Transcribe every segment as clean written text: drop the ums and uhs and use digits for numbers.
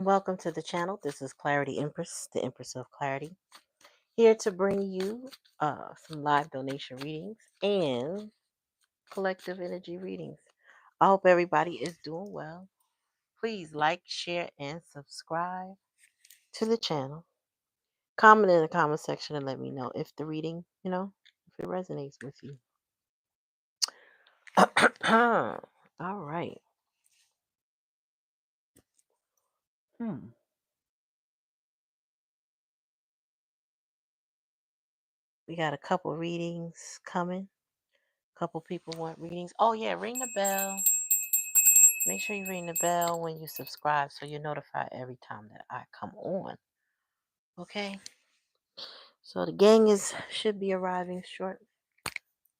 Welcome to the channel. This is Clarityempress, the Empress of Clarity, here to bring you some live donation readings and collective energy readings. I hope everybody is doing well. Please like, share, and subscribe to the channel. Comment in the comment section and let me know if the reading, if it resonates with you. All right. We got a couple readings coming. A couple people want readings. Oh, yeah, ring the bell. Make sure you ring the bell when you subscribe so you're notified every time that I come on. Okay? So the gang should be arriving short.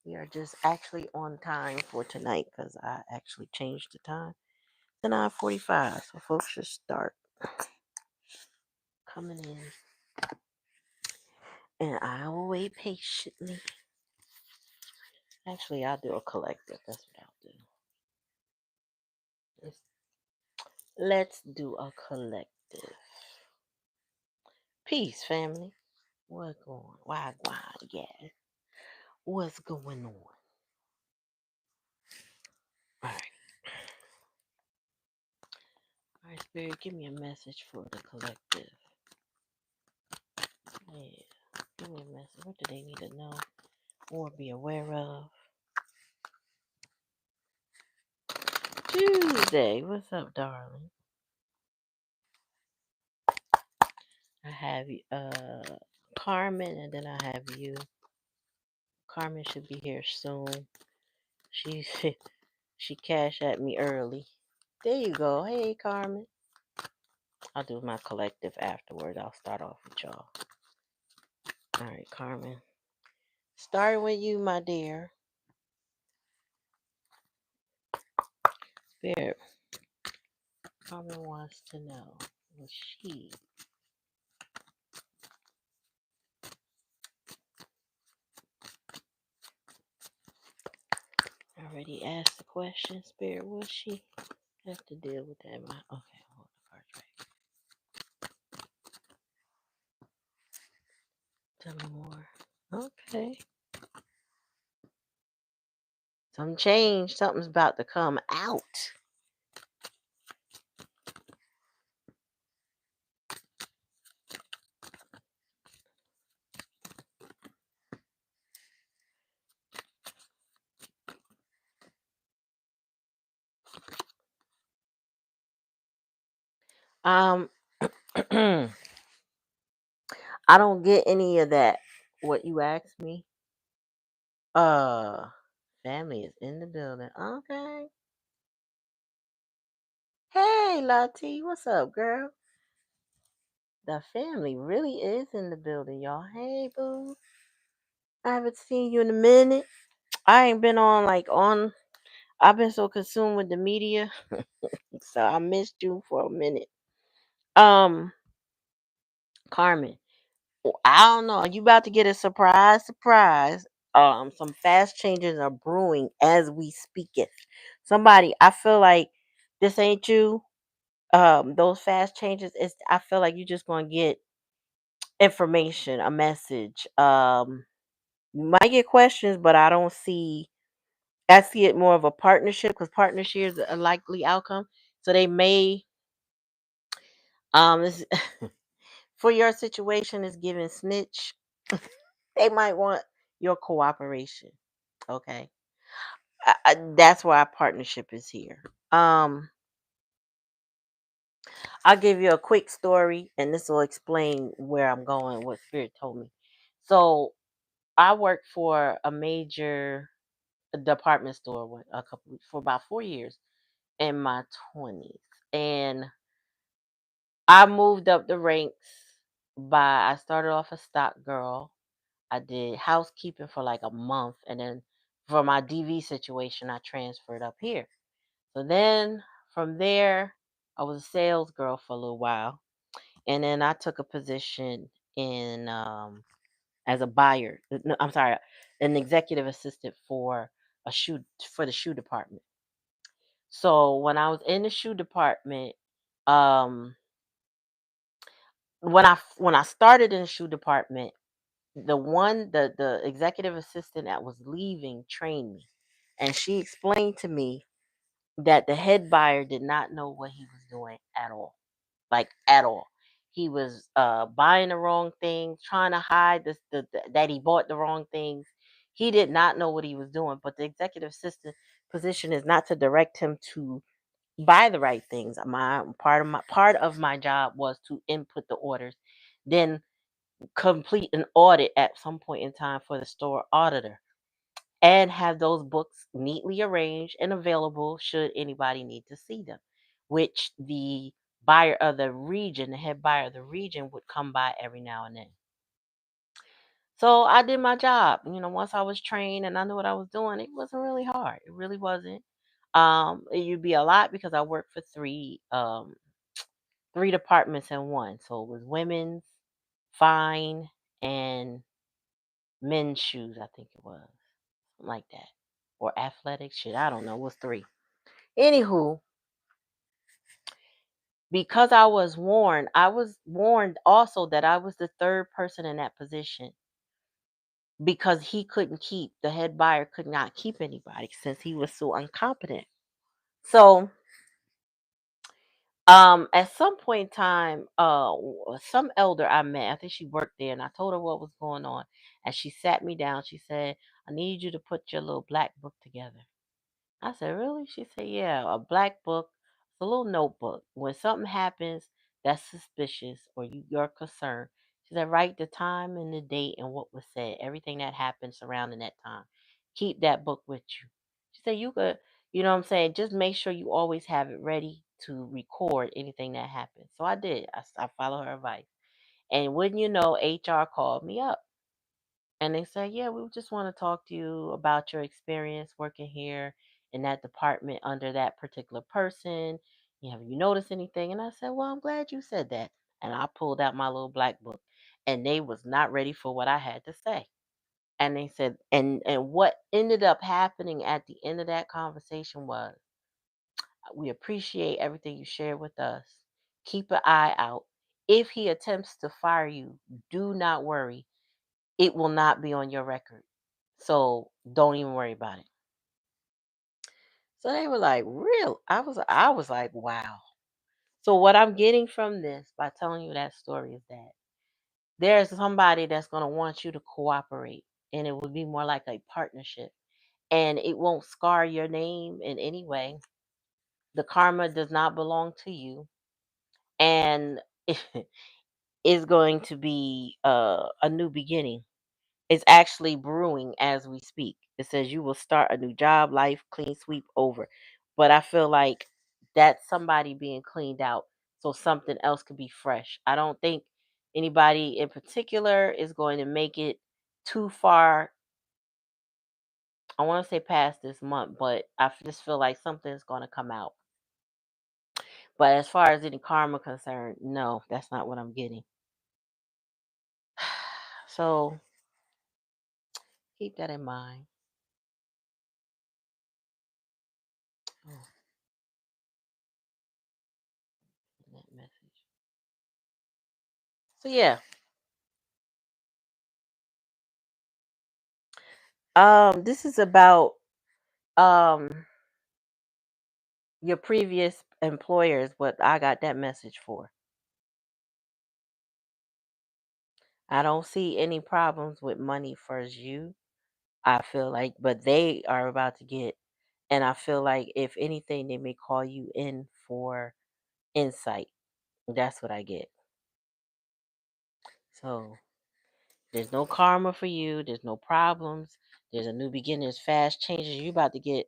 We are just actually on time for tonight because I actually changed the time to 9:45. So folks should start coming in. And I will wait patiently. Actually, I'll do a collective. That's what I'll do. Let's do a collective. Peace, family. What's going on? Why, yeah. What's going on? All right. All right, Spirit, give me a message for the collective. Yeah, give me a message. What do they need to know or be aware of? Tuesday. What's up, darling? I have Carmen, and then I have you. Carmen should be here soon. She she cashed at me early. There you go. Hey, Carmen. I'll do my collective afterward. I'll start off with y'all. All right, Carmen. Starting with you, my dear. Spirit. Carmen wants to know, was she already asked the question, Spirit? Will she have to deal with that? Okay, hold the cards right. Tell me more. Okay. Some change. Something's about to come out. Um, I don't get any of that. What you asked me? Family is in the building. Okay. Hey, Lati, what's up, girl? The family really is in the building, y'all. Hey, boo. I haven't seen you in a minute. I ain't been on. I've been so consumed with the media, so I missed you for a minute. Um, Carmen, I don't know. You about to get a surprise. Some fast changes are brewing as we speaketh. Somebody, I feel like this ain't you. Those fast changes is. I feel like you're just gonna get information, a message. You might get questions, but I don't see. I see it more of a partnership because partnership is a likely outcome. So they may this, for your situation is giving snitch. They might want your cooperation. Okay, that's why partnership is here. I'll give you a quick story, and this will explain where I'm going. What Spirit told me. So I worked for a major department store for about 4 years in my 20s, and I moved up the ranks I started off a stock girl. I did housekeeping for like a month, and then for my DV situation, I transferred up here. So then from there, I was a sales girl for a little while, and then I took a position in as a buyer. No, I'm sorry, an executive assistant for the shoe department. So when I was in the shoe department, um, when I started in the shoe department, the executive assistant that was leaving trained me, and she explained to me that the head buyer did not know what he was doing at all, like at all. He was buying the wrong things, trying to hide that he bought the wrong things. He did not know what he was doing, but the executive assistant position is not to direct him to buy the right things. My part of my job was to input the orders, then complete an audit at some point in time for the store auditor, and have those books neatly arranged and available should anybody need to see them, which the buyer of the region, the head buyer of the region, would come by every now and then. So I did my job. Once I was trained and I knew what I was doing, it wasn't really hard. It really wasn't. It'd be a lot because I worked for three departments in one. So it was women's, fine, and men's shoes, I think it was. Something like that. Or athletic shit. I don't know. It was three. Anywho, because I was warned also that I was the third person in that position, because the head buyer could not keep anybody since he was so incompetent. So at some point in time, some elder I met, I think she worked there, and I told her what was going on, and she sat me down. She said, "I need you to put your little black book together." I said, "Really?" She said, "Yeah, a black book, it's a little notebook. When something happens that's suspicious or you're concerned," she said, "write the time and the date and what was said, everything that happened surrounding that time. Keep that book with you." She said, "You could, you know what I'm saying? Just make sure you always have it ready to record anything that happens." So I did. I followed her advice. And wouldn't you know, HR called me up. And they said, "Yeah, we just want to talk to you about your experience working here in that department under that particular person. Have you noticed anything?" And I said, "Well, I'm glad you said that." And I pulled out my little black book, and they was not ready for what I had to say. And they said, and what ended up happening at the end of that conversation was, "We appreciate everything you shared with us. Keep an eye out. If he attempts to fire you, do not worry. It will not be on your record. So don't even worry about it." So they were like, "Real?" I was like, wow. So what I'm getting from this by telling you that story is that there's somebody that's gonna want you to cooperate, and it would be more like a partnership. And it won't scar your name in any way. The karma does not belong to you. And it's going to be a new beginning. It's actually brewing as we speak. It says you will start a new job, life, clean sweep over. But I feel like that's somebody being cleaned out so something else could be fresh. I don't think anybody in particular is going to make it too far. I want to say past this month, but just feel like something's going to come out. But as far as any karma concerned, no, that's not what I'm getting. So keep that in mind. Oh, that message. So yeah, this is about um your previous employers. What I got that message for. I don't see any problems with money for you. I feel like, but they are about to get, and I feel like if anything, they may call you in for insight. That's what I get. So there's no karma for you. There's no problems. There's a new beginning. There's fast changes. You about to get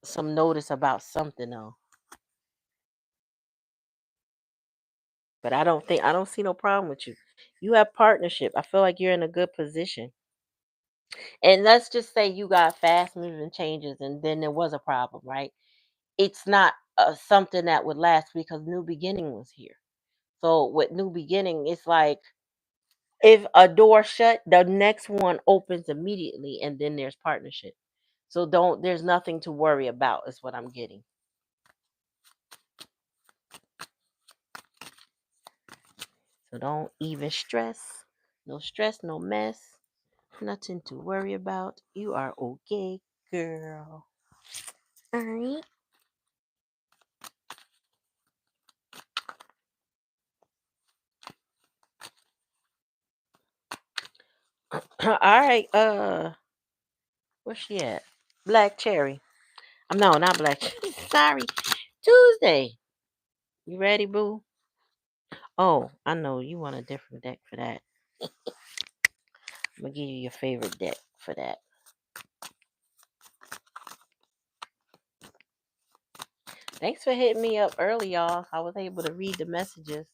some notice about something though. But I don't see no problem with you. You have partnership. I feel like you're in a good position. And let's just say you got fast moving changes and then there was a problem, right? It's not something that would last because new beginning was here. So with new beginning, it's like if a door shut, the next one opens immediately, and then there's partnership. So there's nothing to worry about is what I'm getting. So don't even stress. No stress, no mess. Nothing to worry about. You are okay, girl. Alright. Alright, where's she at? Black Cherry. No, not Black Cherry. Sorry. Tuesday. You ready, boo? Oh, I know you want a different deck for that. I'm gonna give you your favorite deck for that. Thanks for hitting me up early, y'all. I was able to read the messages,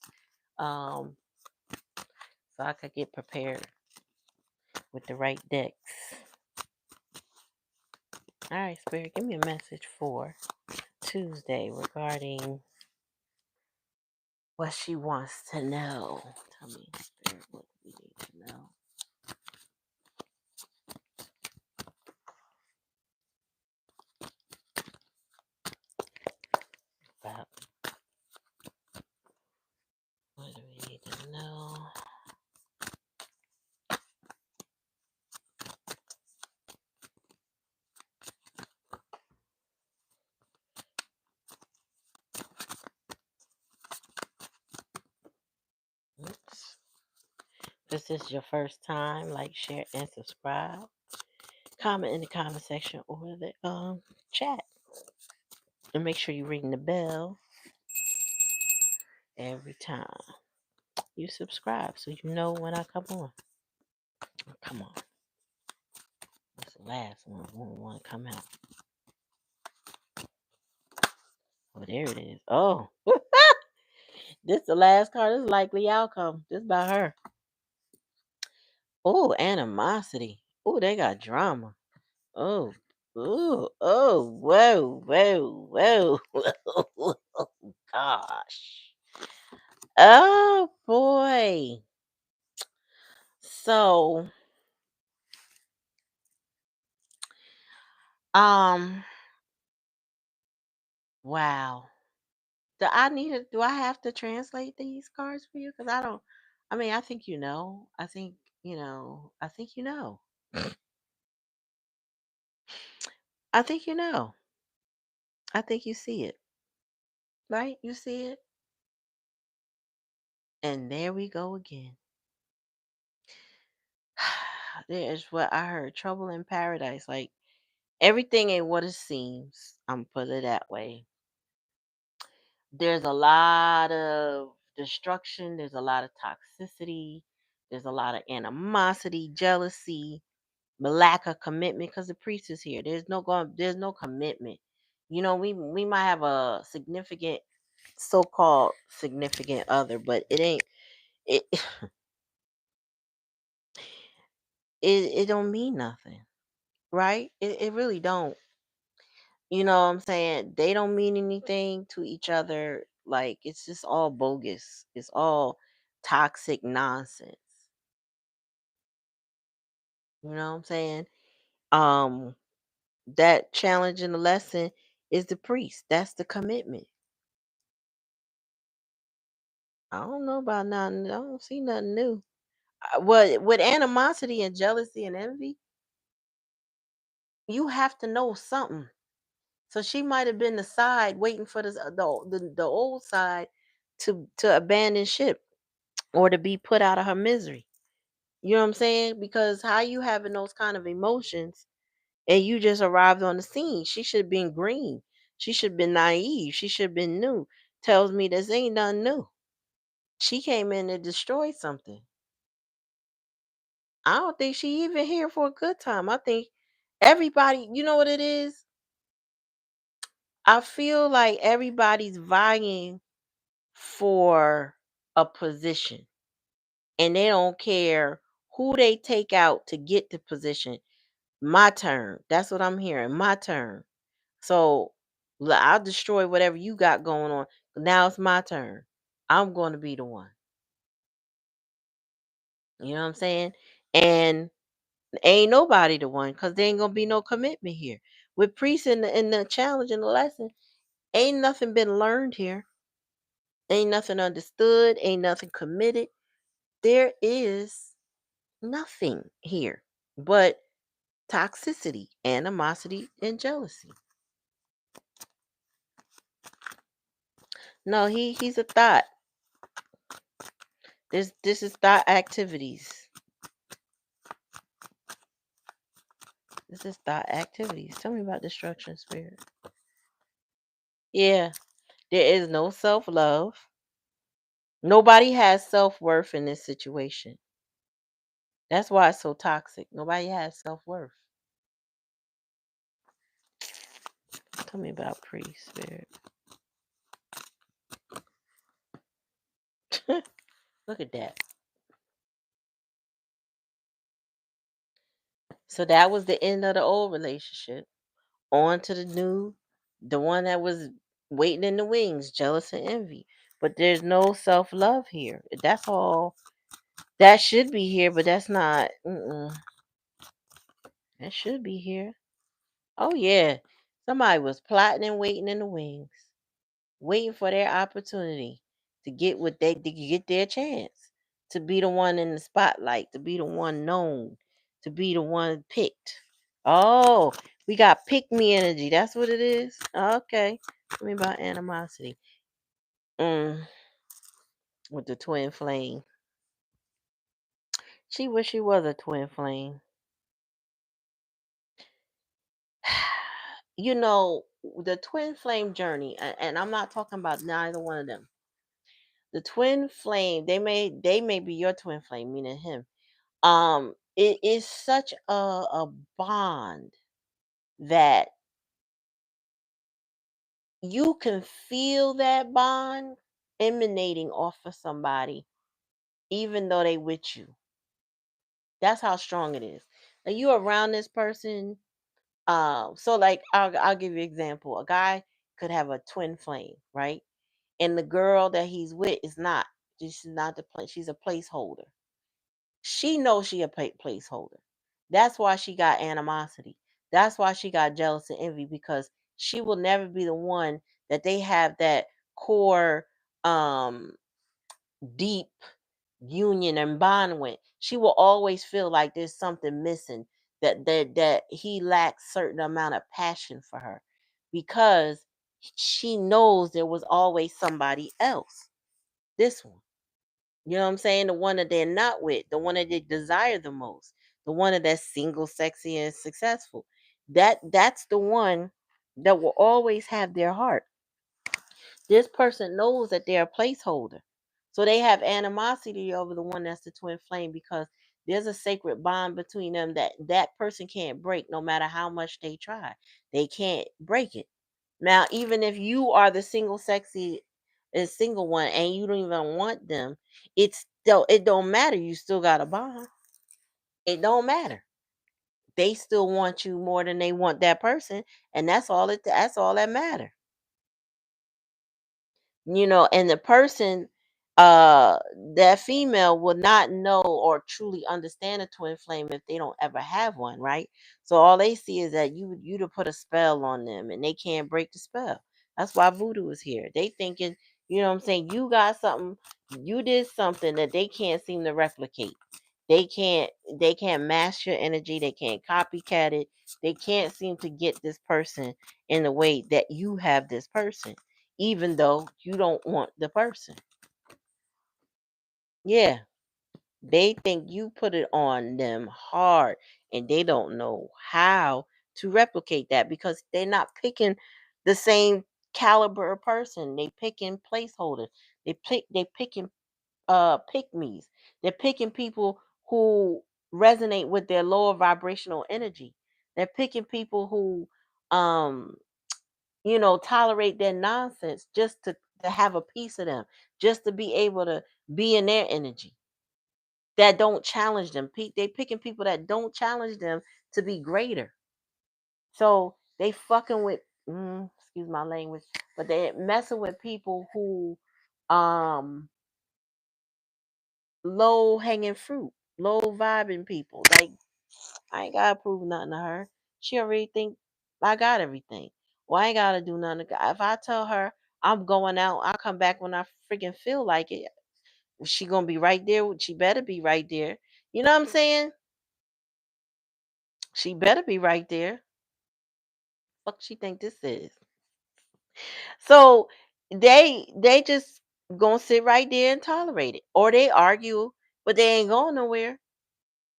um, so I could get prepared with the right decks. All right, Spirit, give me a message for Tuesday regarding what she wants to know. Tell me, Spirit, what we need to know. About what do we need to know? Oops. If this is your first time, like, share, and subscribe. Comment in the comment section or the chat. And make sure you ring the bell every time you subscribe so you know when I come on. Come on. That's the last one. I won't want to come out. Oh, there it is. Oh. This the last card. This is likely outcome. This about her. Oh, animosity. Oh, they got drama. Oh. Ooh. Oh. Whoa. Whoa. Whoa. Gosh. Oh boy. So um wow. Do I have to translate these cards for you? Because I don't, I mean, I think you know. I think you know. I think you know. I think you see it. Right? You see it? And there we go again. There's what I heard. Trouble in paradise. Like everything ain't what it seems. I'm put it that way. There's a lot of destruction, there's a lot of toxicity, there's a lot of animosity, jealousy, lack of commitment because the priest is here. There's no commitment. We might have a significant so-called significant other, but it ain't it it don't mean nothing, right? It really don't. You know what I'm saying? They don't mean anything to each other. Like it's just all bogus. It's all toxic nonsense. You know what I'm saying? Um that challenge in the lesson is the priest. That's the commitment. I don't know about nothing. I don't see nothing new. What with animosity and jealousy and envy, you have to know something. So she might have been the side waiting for the old side to abandon ship or to be put out of her misery. You know what I'm saying? Because how you having those kind of emotions and you just arrived on the scene? She should have been green. She should have been naive. She should have been new. Tells me this ain't nothing new. She came in to destroy something. I don't think she even here for a good time. I think everybody, you know what it is? I feel like everybody's vying for a position and they don't care who they take out to get the position. My turn. That's what I'm hearing. My turn. So I'll destroy whatever you got going on. Now it's my turn. I'm going to be the one. You know what I'm saying? And ain't nobody the one because there ain't gonna be no commitment here. With priests in the challenge and the lesson, ain't nothing been learned here. Ain't nothing understood. Ain't nothing committed. there is nothing here but toxicity, animosity, and jealousy. No, he's a thought. This is thought activities. This is thought activities. Tell me about destruction spirit. Yeah, there is no self love. Nobody has self worth in this situation. That's why it's so toxic. Nobody has self worth. Tell me about priest spirit. Look at that. So that was the end of the old relationship. On to the new, the one that was waiting in the wings, jealous and envy. But there's no self love here. That's all. That should be here, but that's not. That should be here. Oh yeah, somebody was plotting and waiting in the wings, waiting for their opportunity to get what they to get their chance to be the one in the spotlight, to be the one known, to be the one picked. Oh, we got pick me energy. That's what it is. Okay, tell me about animosity. Mm, with the twin flame. She wish she was a twin flame. You know, the twin flame journey, and I'm not talking about neither one of them. The twin flame, they may be your twin flame, meaning him. It is such a bond that you can feel that bond emanating off of somebody, even though they with you. That's how strong it is. Now you around this person. So like I'll give you an example. A guy could have a twin flame, right? And the girl that he's with is not. She's not the place. She's a placeholder. She knows she a placeholder. That's why she got animosity. That's why she got jealous and envy, because she will never be the one that they have that core um deep union and bond with. She will always feel like there's something missing, that he lacks certain amount of passion for her, because she knows there was always somebody else. This one. You know what I'm saying? The one that they're not with, the one that they desire the most, the one that's single, sexy, and successful. That's the one that will always have their heart. This person knows that they're a placeholder. So they have animosity over the one that's the twin flame, because there's a sacred bond between them that that person can't break no matter how much they try. They can't break it. Now, even if you are the single sexy and single one and you don't even want them, it's still it don't matter. You still got a bond. It don't matter. They still want you more than they want that person, and that's all that matter. And the person, uh that female will not know or truly understand a twin flame if they don't ever have one, right? So all they see is that you to put a spell on them and they can't break the spell. That's why voodoo is here. They thinking, you know what I'm saying, you got something, you did something that they can't seem to replicate. They can't mask your energy, they can't copycat it, they can't seem to get this person in the way that you have this person, even though you don't want the person. Yeah, they think you put it on them hard, and they don't know how to replicate that, because they're not picking the same caliber of person. They picking placeholders. They picking pick me's. They're picking people who resonate with their lower vibrational energy. They're picking people who um tolerate their nonsense, just to have a piece of them, just to be able to be in their energy, that don't challenge them. They picking people that don't challenge them to be greater. So they fucking with, excuse my language, but they messing with people who um low hanging fruit, low vibing people. Like, I ain't gotta prove nothing to her. She already think I got everything. Well, I ain't gotta do nothing. If I tell her I'm going out, I come back when I freaking feel like it. She gonna be right there. She better be right there. You know what I'm saying? She better be right there. Fuck she think this is. So they just gonna sit right there and tolerate it. Or they argue, but they ain't going nowhere.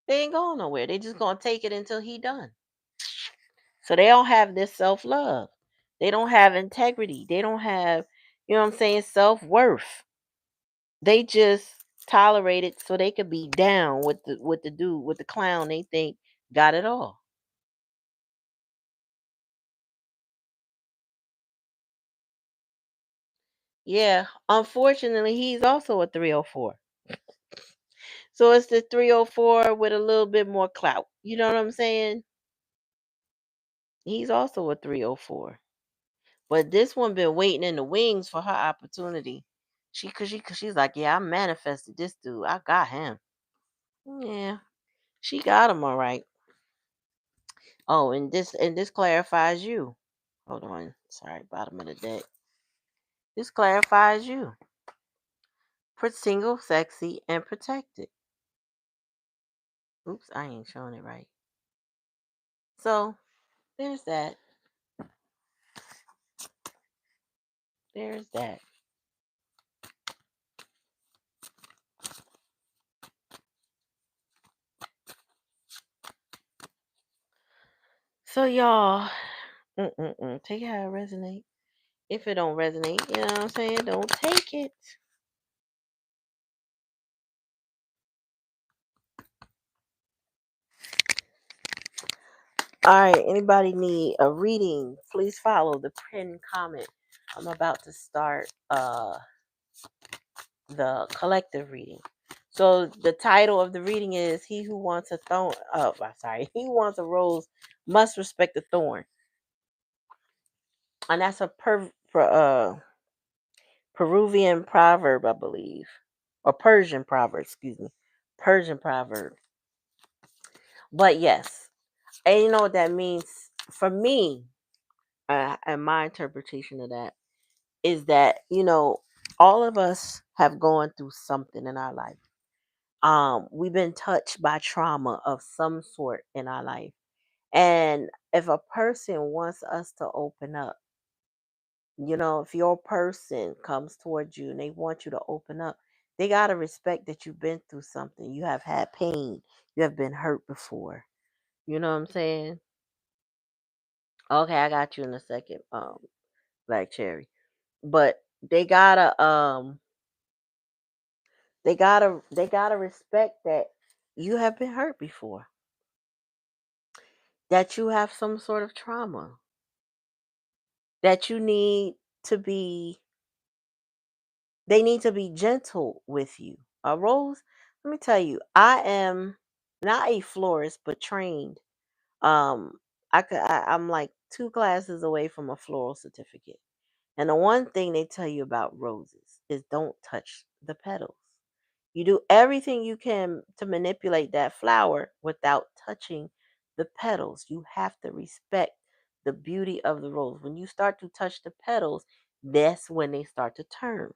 They ain't going nowhere. They just gonna take it until he done. So they don't have this self love. They don't have integrity. They don't have, you know what I'm saying, self worth. They just tolerate it so they could be down with the dude, with the clown they think got it all. Yeah, unfortunately, he's also a 304. So it's the 304 with a little bit more clout. You know what I'm saying? He's also a 304. But this one been waiting in the wings for her opportunity. Cause she's like, yeah, I manifested this dude. I got him. Yeah, she got him all right. Oh, and this clarifies you. Hold on. Sorry, bottom of the deck. This clarifies you. Single, sexy, and protected. Oops, I ain't showing it right. So there's that. There's that. So y'all, take it how it resonates. If it don't resonate, you know what I'm saying? Don't take it. All right. Anybody need a reading? Please follow the pinned comment. I'm about to start the collective reading. So the title of the reading is "He who wants a thorn." Oh, sorry. He who wants a rose must respect the thorn, and that's a Peruvian proverb, I believe, or Persian proverb. Excuse me, Persian proverb. But yes, and you know what that means for me, and my interpretation of that is that all of us have gone through something in our life. We've been touched by trauma of some sort in our life, and if a person wants us to open up, if your person comes towards you and they want you to open up, they got to respect that you've been through something. You have had pain. You have been hurt before. You know what I'm saying? Okay, I got you in a second, Black Cherry. But they gotta respect that you have been hurt before, that you have some sort of trauma, that you need to be they need to be gentle with you. A rose, let me tell you, I am not a florist but trained. um I'm like two classes away from a floral certificate. And the one thing they tell you about roses is don't touch the petals. You do everything you can to manipulate that flower without touching the petals. You have to respect the beauty of the rose. When you start to touch the petals, that's when they start to turn.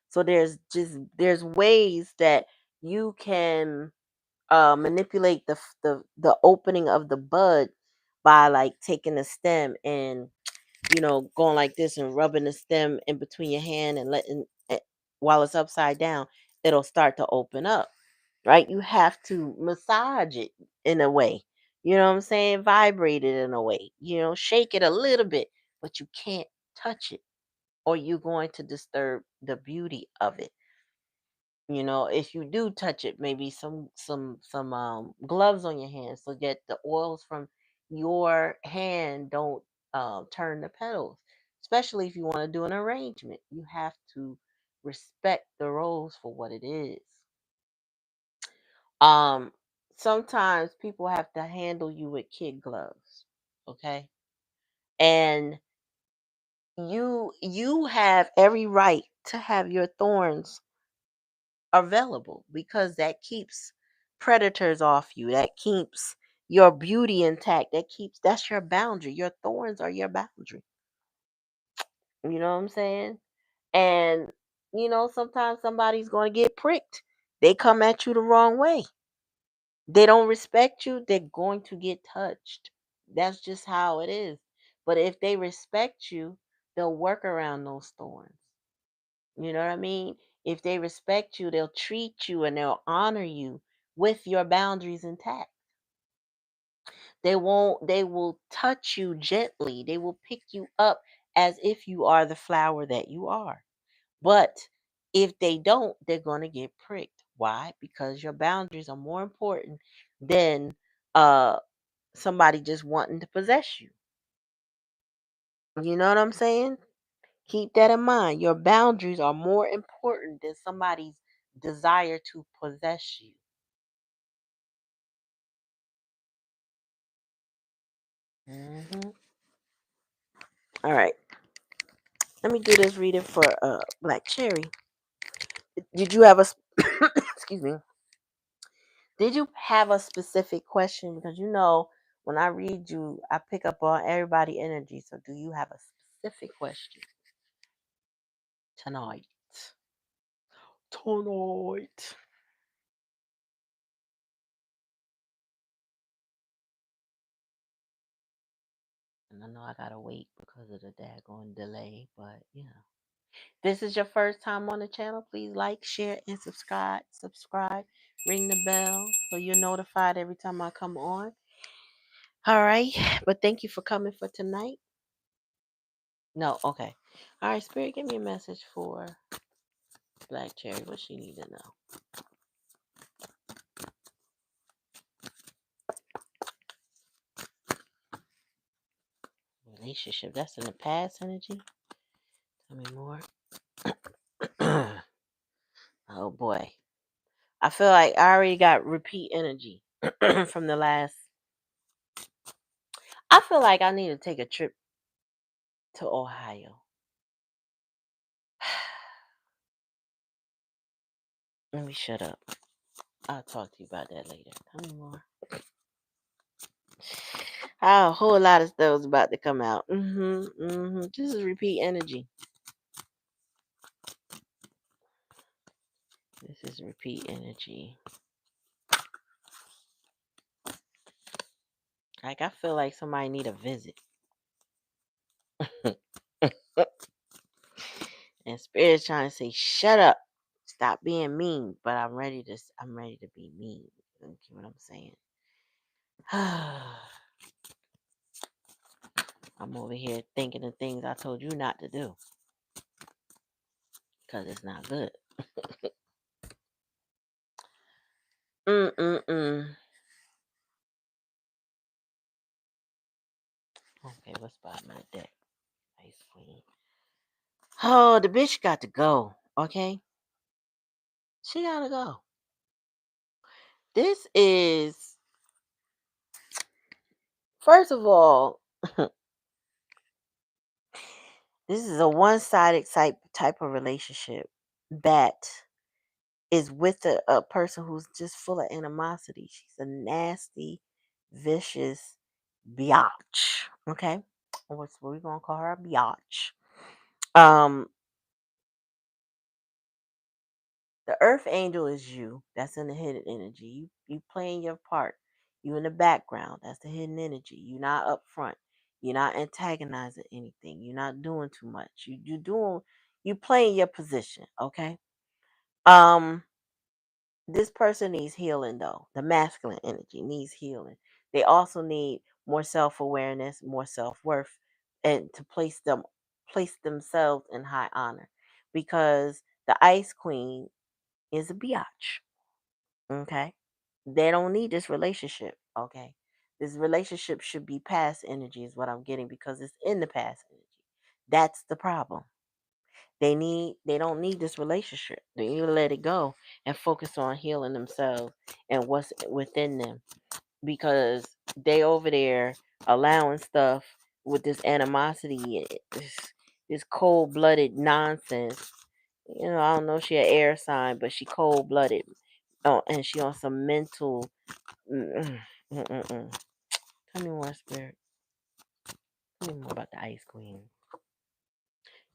So there's ways that you can manipulate the opening of the bud by like taking the stem and going like this and rubbing the stem in between your hand and letting it, while it's upside down, it'll start to open up, right? You have to massage it in a way. You know what I'm saying? Vibrate it in a way. Shake it a little bit, but you can't touch it or you're going to disturb the beauty of it. If you do touch it, maybe some gloves on your hands so that the oils from your hand don't turn the petals. Especially if you want to do an arrangement, you have to respect the rose for what it is. Um, Sometimes people have to handle you with kid gloves, okay? And you have every right to have your thorns available because that keeps predators off you. That keeps your beauty intact. That's your boundary. Your thorns are your boundary. You know what I'm saying? And sometimes somebody's going to get pricked. They come at you the wrong way. They don't respect you, they're going to get touched. That's just how it is. But if they respect you, they'll work around those thorns. You know what I mean? If they respect you, they'll treat you and they'll honor you with your boundaries intact. They will touch you gently. They will pick you up as if you are the flower that you are. But if they don't, they're going to get pricked. Why? Because your boundaries are more important than uh somebody just wanting to possess you. You know what I'm saying? Keep that in mind. Your boundaries are more important than somebody's desire to possess you. Hmm. All right. Let me do this reading for Black Cherry. Did you have a excuse me? Did you have a specific question? Because when I read you, I pick up on everybody energy. So do you have a specific question tonight? Tonight. And I know I gotta wait because of the daggone delay, but this is your first time on the channel, please like, share, and subscribe. Subscribe, ring the bell so you're notified every time I come on. All right, but thank you for coming for tonight. No, okay. All right, Spirit, give me a message for Black Cherry. What she need to know? Relationship. That's in the past energy. Tell me more. Oh boy. I feel like I already got repeat energy from the last. I feel like I need to take a trip to Ohio. Let me shut up. I'll talk to you about that later. Tell me more. A whole lot of stuff's about to come out. This is repeat energy. This is repeat energy. Like I feel like somebody need a visit. And Spirit's trying to say, shut up. Stop being mean. But I'm ready to be mean. You know what I'm saying? I'm over here thinking of things I told you not to do. Because it's not good. Mm-mm-mm. Okay, what's bottom of the deck? Ice Queen. Oh, the bitch got to go. Okay? She gotta go. This is, first of all, this is a one-sided type of relationship that is with a person who's just full of animosity. She's a nasty, vicious biatch. Okay? What's what we gonna call her? A biatch. Um, the Earth Angel is you. That's in the hidden energy. You playing your part. You in the background. That's the hidden energy. You're not up front. You're not antagonizing anything. You're not doing too much. You playing your position. Okay. Um, this person needs healing though. The masculine energy needs healing. They also need more self awareness, more self worth, and to place themselves in high honor, because the Ice Queen is a biatch. Okay. They don't need this relationship. Okay. This relationship should be past energy, is what I'm getting, because it's in the past energy. That's the problem. They don't need this relationship. They need to let it go and focus on healing themselves and what's within them. Because they over there allowing stuff with this animosity, this cold blooded nonsense. I don't know if she an air sign, but she cold blooded. Oh, and she on some mental. Mm, mm, mm, mm. Tell me more, Spirit. Tell me more about the Ice Queen.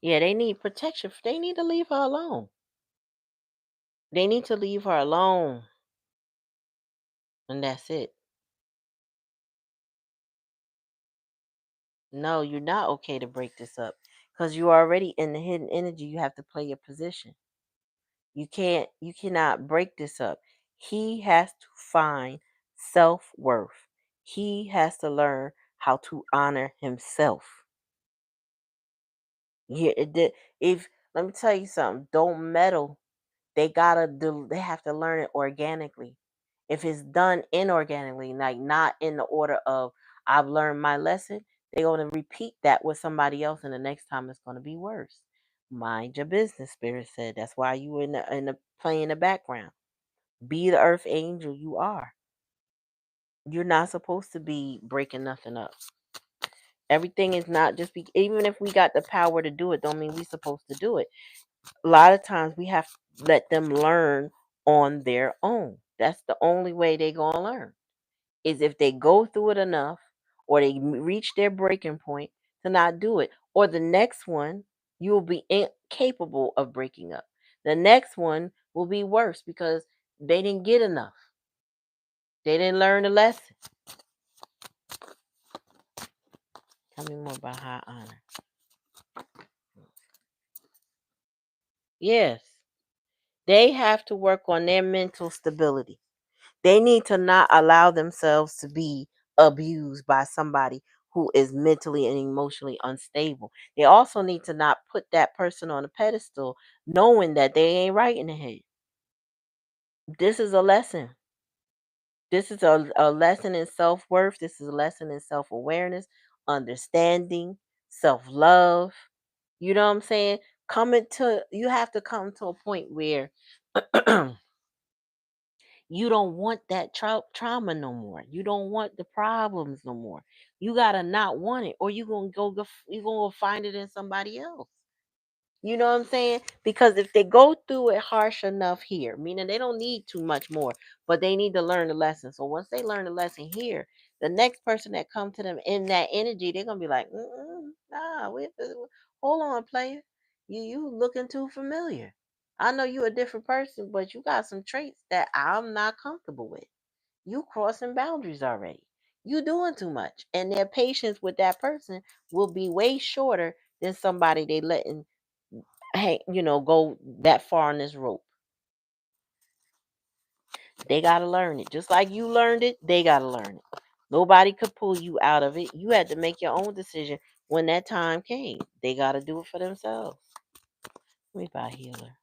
Yeah, they need protection. They need to leave her alone. They need to leave her alone, and that's it. No, you're not okay to break this up because you're already in the hidden energy. You have to play your position. You cannot break this up. He has to find self-worth. He has to learn how to honor himself. Yeah, if let me tell you something, don't meddle. They have to learn it organically. If it's done inorganically, like not in the order of I've learned my lesson, they're gonna repeat that with somebody else and the next time it's gonna be worse. Mind your business, spirit said. That's why you in the play in the background. Be the earth angel you are. You're not supposed to be breaking nothing up. Everything is not just even if we got the power to do it, don't mean we supposed to do it. A lot of times we have to let them learn on their own. That's the only way they gonna learn is if they go through it enough or they reach their breaking point to not do it. Or the next one, you will be incapable of breaking up. The next one will be worse because they didn't get enough. They didn't learn the lesson. Tell me more about high honor. Yes, they have to work on their mental stability. They need to not allow themselves to be abused by somebody who is mentally and emotionally unstable. They also need to not put that person on a pedestal knowing that they ain't right in the head. This is a lesson. This is a lesson in self worth. This is a lesson in self awareness, understanding, self love. You know what I'm saying? You have to come to a point where you don't want that trauma no more. You don't want the problems no more. You gotta not want it, or you gonna go find it in somebody else. You know what I'm saying? Because if they go through it harsh enough here, meaning they don't need too much more, but they need to learn the lesson. So once they learn the lesson here, the next person that come to them in that energy, they're gonna be like, nah, hold on, player. You looking too familiar. I know you a different person, but you got some traits that I'm not comfortable with. You crossing boundaries already. You doing too much, and their patience with that person will be way shorter than somebody they letting go that far on this rope. They got to learn it. Just like you learned it, they got to learn it. Nobody could pull you out of it. You had to make your own decision when that time came. They got to do it for themselves. Let me buy healer.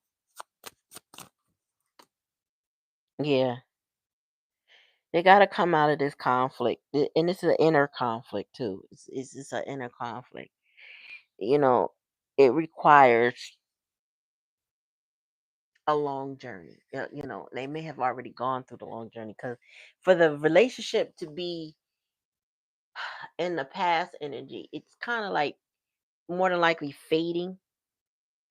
Yeah, they got to come out of this conflict. And this is an inner conflict, too. It's just an inner conflict. You know, it requires a long journey. They may have already gone through the long journey because for the relationship to be in the past energy, it's kind of like more than likely fading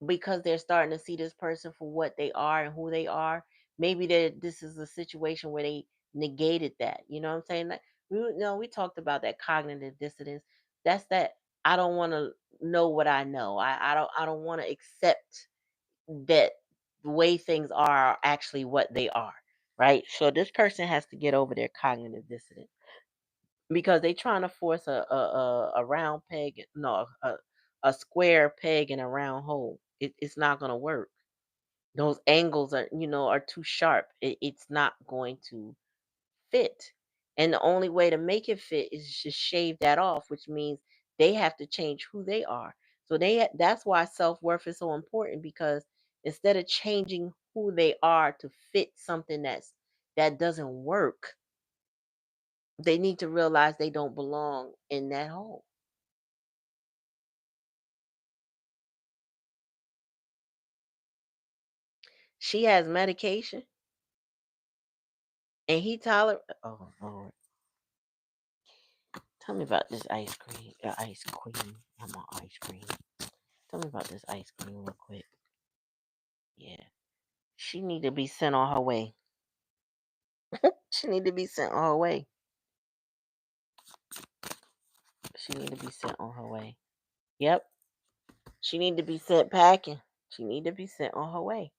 because they're starting to see this person for what they are and who they are. Maybe this is a situation where they negated that. You know what I'm saying? Like, we talked about that cognitive dissonance. That's that I don't want to know what I know. I don't want to accept that the way things are actually what they are. Right? So this person has to get over their cognitive dissonance because they trying to force a round peg, no, a square peg in a round hole. It's not going to work. Those angles are too sharp. It's not going to fit. And the only way to make it fit is just shave that off, which means they have to change who they are. So that's why self-worth is so important because instead of changing who they are to fit something that doesn't work, they need to realize they don't belong in that hole. She has medication and he tolerate. Oh Lord, tell me about this ice cream. Ice cream. I'm on ice cream. Tell me about this ice cream real quick. Yeah, she need to be sent on her way. She need to be sent on her way. She need to be sent on her way. Yep. She need to be sent packing. She need to be sent on her way.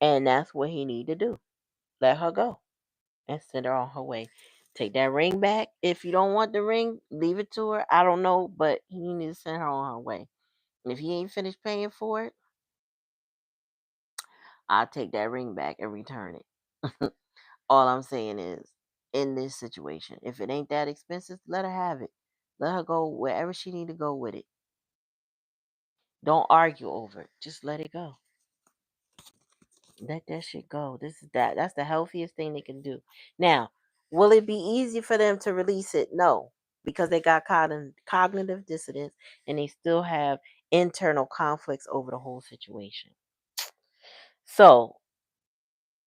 And that's what he need to do. Let her go and send her on her way. Take that ring back. If you don't want the ring, leave it to her. I don't know, but he needs to send her on her way. And if he ain't finished paying for it, I'll take that ring back and return it. All I'm saying is, in this situation, if it ain't that expensive, let her have it. Let her go wherever she need to go with it. Don't argue over it. Just let it go. Let that shit go. This is that. That's the healthiest thing they can do. Now, will it be easy for them to release it? No, because they got cognitive dissonance and they still have internal conflicts over the whole situation. So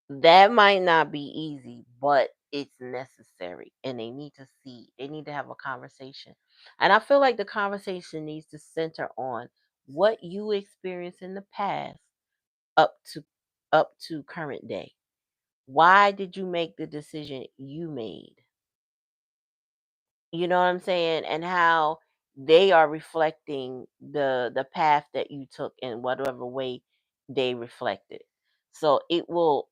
that might not be easy, but it's necessary. And they need to see, they need to have a conversation. And I feel like the conversation needs to center on what you experienced in the past up to current day. Why did you make the decision you made? You know what I'm saying? And how they are reflecting the path that you took in whatever way they reflected. So it will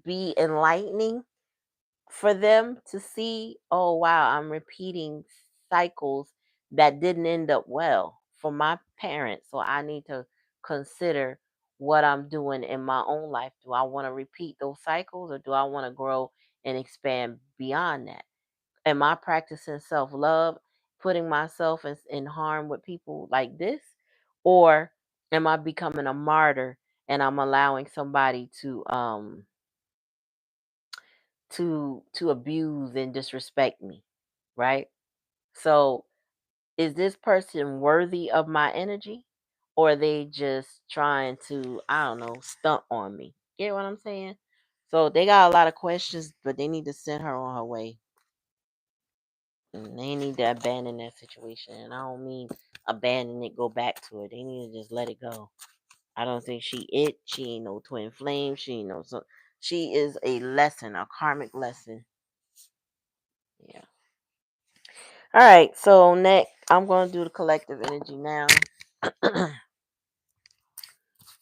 be enlightening for them to see, oh wow, I'm repeating cycles that didn't end up well for my parents. So I need to consider what I'm doing in my own life. Do I want to repeat those cycles or do I want to grow and expand beyond that? Am I practicing self love, putting myself in harm with people like this? Or am I becoming a martyr and I'm allowing somebody to abuse and disrespect me, right? So, is this person worthy of my energy or are they just trying to, I don't know, stunt on me? Get what I'm saying? So, they got a lot of questions, but they need to send her on her way. And they need to abandon that situation. And I don't mean abandon it, go back to it. They need to just let it go. I don't think she ain't no twin flame. She ain't no so she is a lesson, a karmic lesson. Yeah. All right, so next I'm going to do the collective energy now.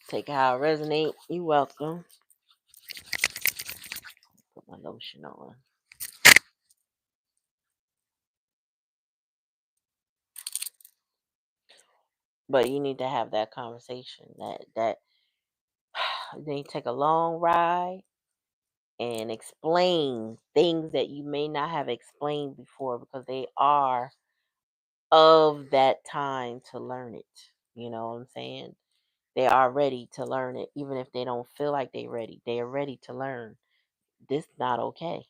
Take how it resonate. You welcome. Put my lotion on. But you need to have that conversation. That they take a long ride and explain things that you may not have explained before because they are of that time to learn it. You know what I'm saying? They are ready to learn it, even if they don't feel like they're ready. They are ready to learn. This not okay.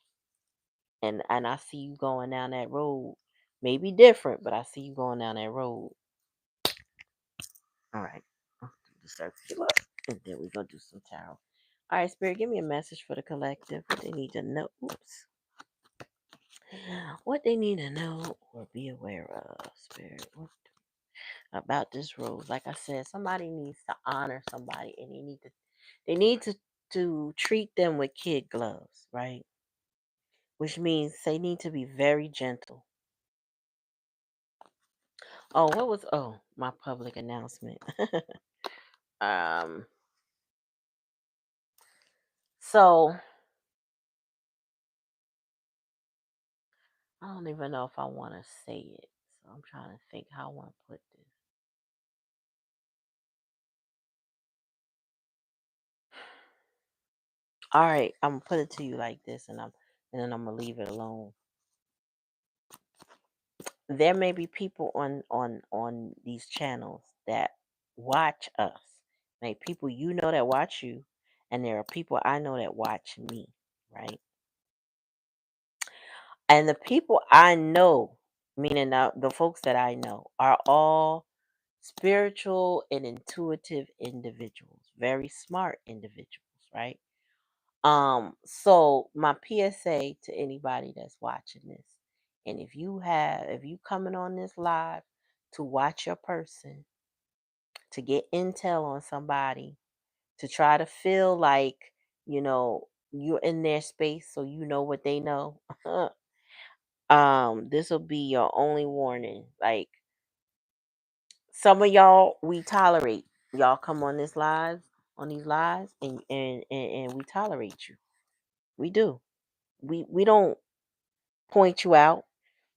And I see you going down that road. Maybe different, but I see you going down that road. All right. I'll do the circular. And then we're gonna do some tarot. All right, Spirit, give me a message for the collective. What they need to know. Oops. What they need to know or be aware of, Spirit. What about this rose? Like I said, somebody needs to honor somebody and they need to treat them with kid gloves, right? Which means they need to be very gentle. Oh, what was my public announcement? um so I don't even know if I want to say it. So I'm trying to think how I want to put this. All right, I'm gonna put it to you like this, and then I'm gonna leave it alone. There may be people on these channels that watch us. Like people you know that watch you, and there are people I know that watch me, right? And the people I know, meaning the folks that I know, are all spiritual and intuitive individuals, very smart individuals, right? So my PSA to anybody that's watching this, and if you coming on this live to watch your person, to get intel on somebody, to try to feel like, you're in their space so you know what they know, this will be your only warning. Like Some of y'all we tolerate. Y'all come on this lives on these lives, and we tolerate you. We do. We don't point you out.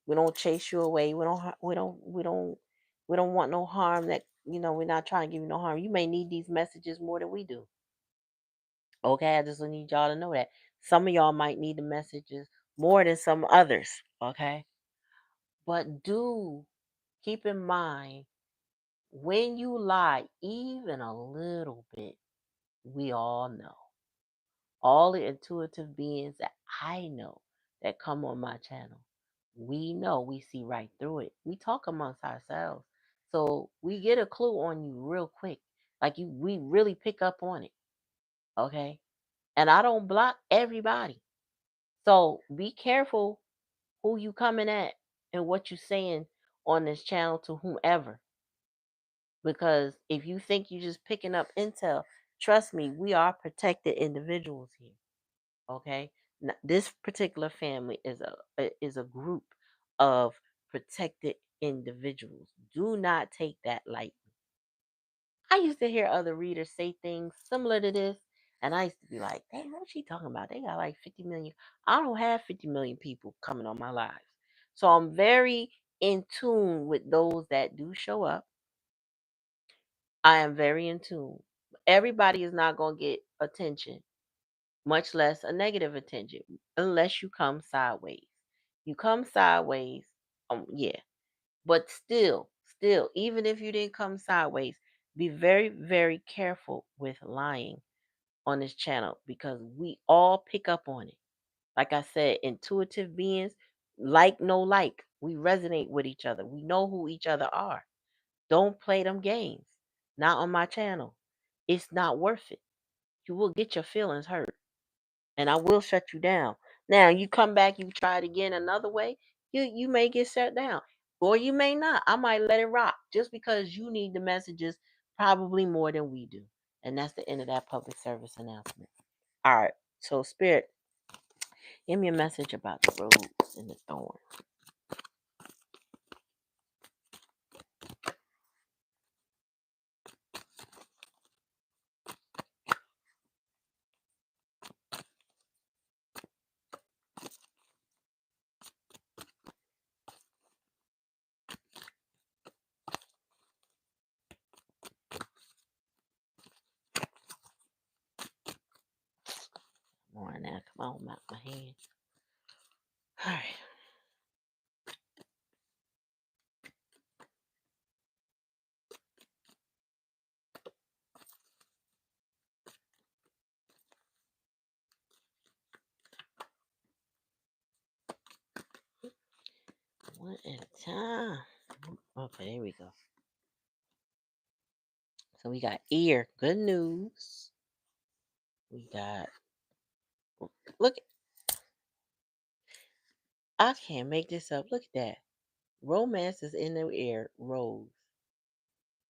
We don't chase you away. We don't want no harm. That we're not trying to give you no harm. You may need these messages more than we do. Okay, I just need y'all to know that some of y'all might need the messages more than some others. Okay, but do keep in mind when you lie, even a little bit, we all know. All the intuitive beings that I know that come on my channel, we know, we see right through it. We talk amongst ourselves. So we get a clue on you real quick. Like we really pick up on it. Okay. And I don't block everybody. So be careful who you coming at and what you saying on this channel to whomever. Because if you think you're just picking up intel, trust me, we are protected individuals here. Okay, this particular family is a group of protected individuals. Do not take that lightly. I used to hear other readers say things similar to this, and I used to be like, "Dang, what's she talking about? They got like 50 million. I don't have 50 million people coming on my lives, so I'm very in tune with those that do show up. I am very in tune. Everybody is not gonna get attention, much less a negative attention, unless you come sideways. You come sideways, yeah. But still, even if you didn't come sideways, be very, very careful with lying on this channel because we all pick up on it. Like I said, intuitive beings, like no like. We resonate with each other. We know who each other are. Don't play them games. Not on my channel. It's not worth it. You will get your feelings hurt and I will shut you down. Now you come back, you try it again another way, you may get shut down. Or you may not. I might let it rock just because you need the messages probably more than we do. And that's the end of that public service announcement. All right. So Spirit, give me a message about the rose and the thorn. More now. Come on, out my hand. All right. One at a time. Okay, there we go. So we got ear, good news. We got look, I can't make this up. Look at that. Romance is in the air, rose.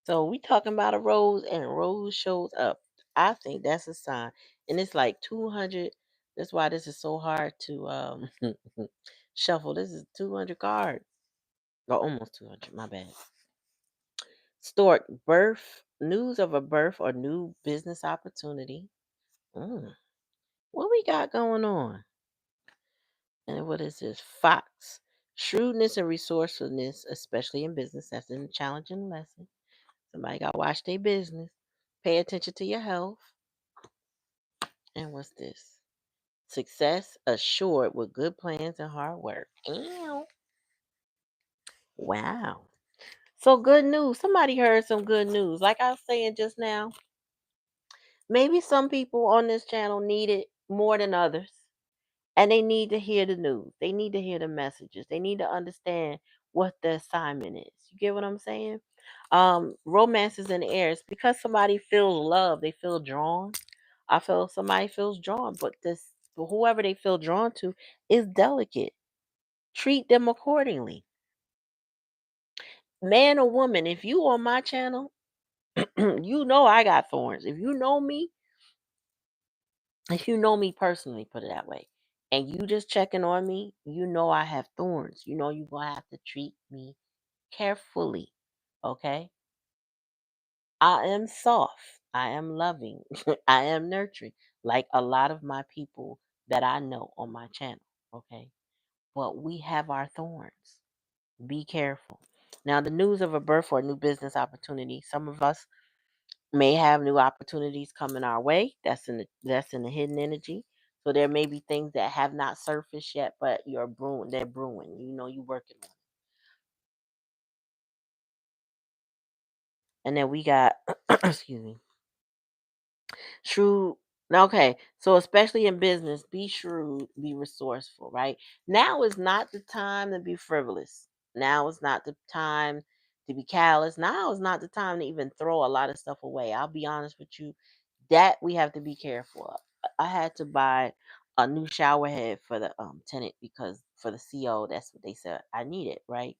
So we talking about a rose and a rose shows up. I think that's a sign. And it's like 200. That's why this is so hard to shuffle. This is 200 cards. Or almost 200, my bad. Stork, birth, news of a birth or new business opportunity. Mm, what we got going on? And what is this? Fox, shrewdness and resourcefulness, especially in business. That's a challenging lesson. Somebody got to watch their business. Pay attention to your health. And what's this? Success assured with good plans and hard work. Ew. Wow. So good news. Somebody heard some good news. Like I was saying just now, maybe some people on this channel need it more than others. And they need to hear the news. They need to hear the messages. They need to understand what the assignment is. You get what I'm saying? Romance is in the air. It's because somebody feels love. They feel drawn. I feel somebody feels drawn, but this whoever they feel drawn to is delicate. Treat them accordingly. Man or woman, if you on my channel, you know I got thorns. If you know me personally, put it that way, and you just checking on me, you know I have thorns. You know you're gonna have to treat me carefully. Okay? I am soft. I am loving. I am nurturing, like a lot of my people that I know on my channel. Okay. But we have our thorns. Be careful. Now, the news of a birth or a new business opportunity, some of us may have new opportunities coming our way. That's in the hidden energy. So there may be things that have not surfaced yet, but they're brewing. You're working on it. And then we got excuse me. Shrewd. Okay, so especially in business, be shrewd, be resourceful, right? Now is not the time to be frivolous. Now is not the time to be callous. Now is not the time to even throw a lot of stuff away. I'll be honest with you, that we have to be careful of. I had to buy a new shower head for the tenant because for the CO, that's what they said I needed, right?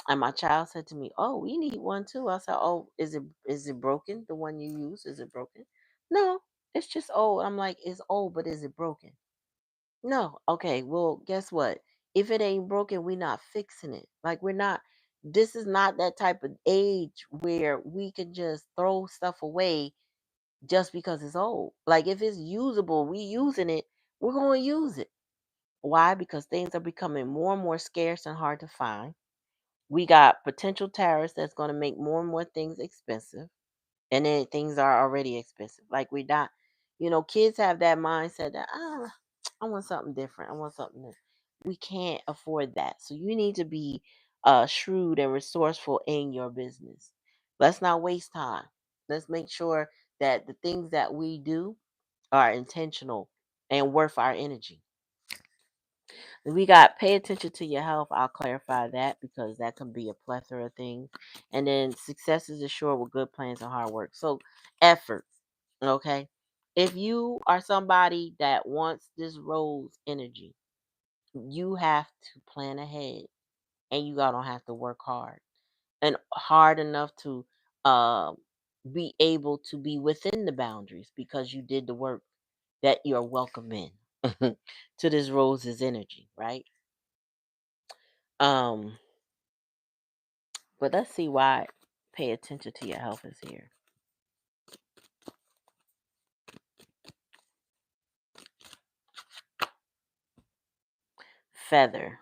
And my child said to me, "Oh, we need one too." I said, "Oh, is it broken? The one you use, is it broken?" No, it's just old. I'm like, "It's old, but is it broken?" No. Okay, well, guess what? If it ain't broken, we're not fixing it. Like we're not. This is not that type of age where we can just throw stuff away just because it's old. Like if it's usable, we using it, we're going to use it. Why? Because things are becoming more and more scarce and hard to find. We got potential tariffs that's going to make more and more things expensive, and then things are already expensive. Like we're not, kids have that mindset that I want something different. I want something new. We can't afford that. So you need to be shrewd and resourceful in your business. Let's not waste time. Let's make sure that the things that we do are intentional and worth our energy. We got pay attention to your health. I'll clarify that because that can be a plethora of things. And then success is assured with good plans and hard work. So effort, okay? If you are somebody that wants this rose energy, you have to plan ahead and you don't have to work hard and hard enough to uh, be able to be within the boundaries because you did the work that you're welcome in to this rose's energy, right? Um, But let's see why pay attention to your health is here. Feather.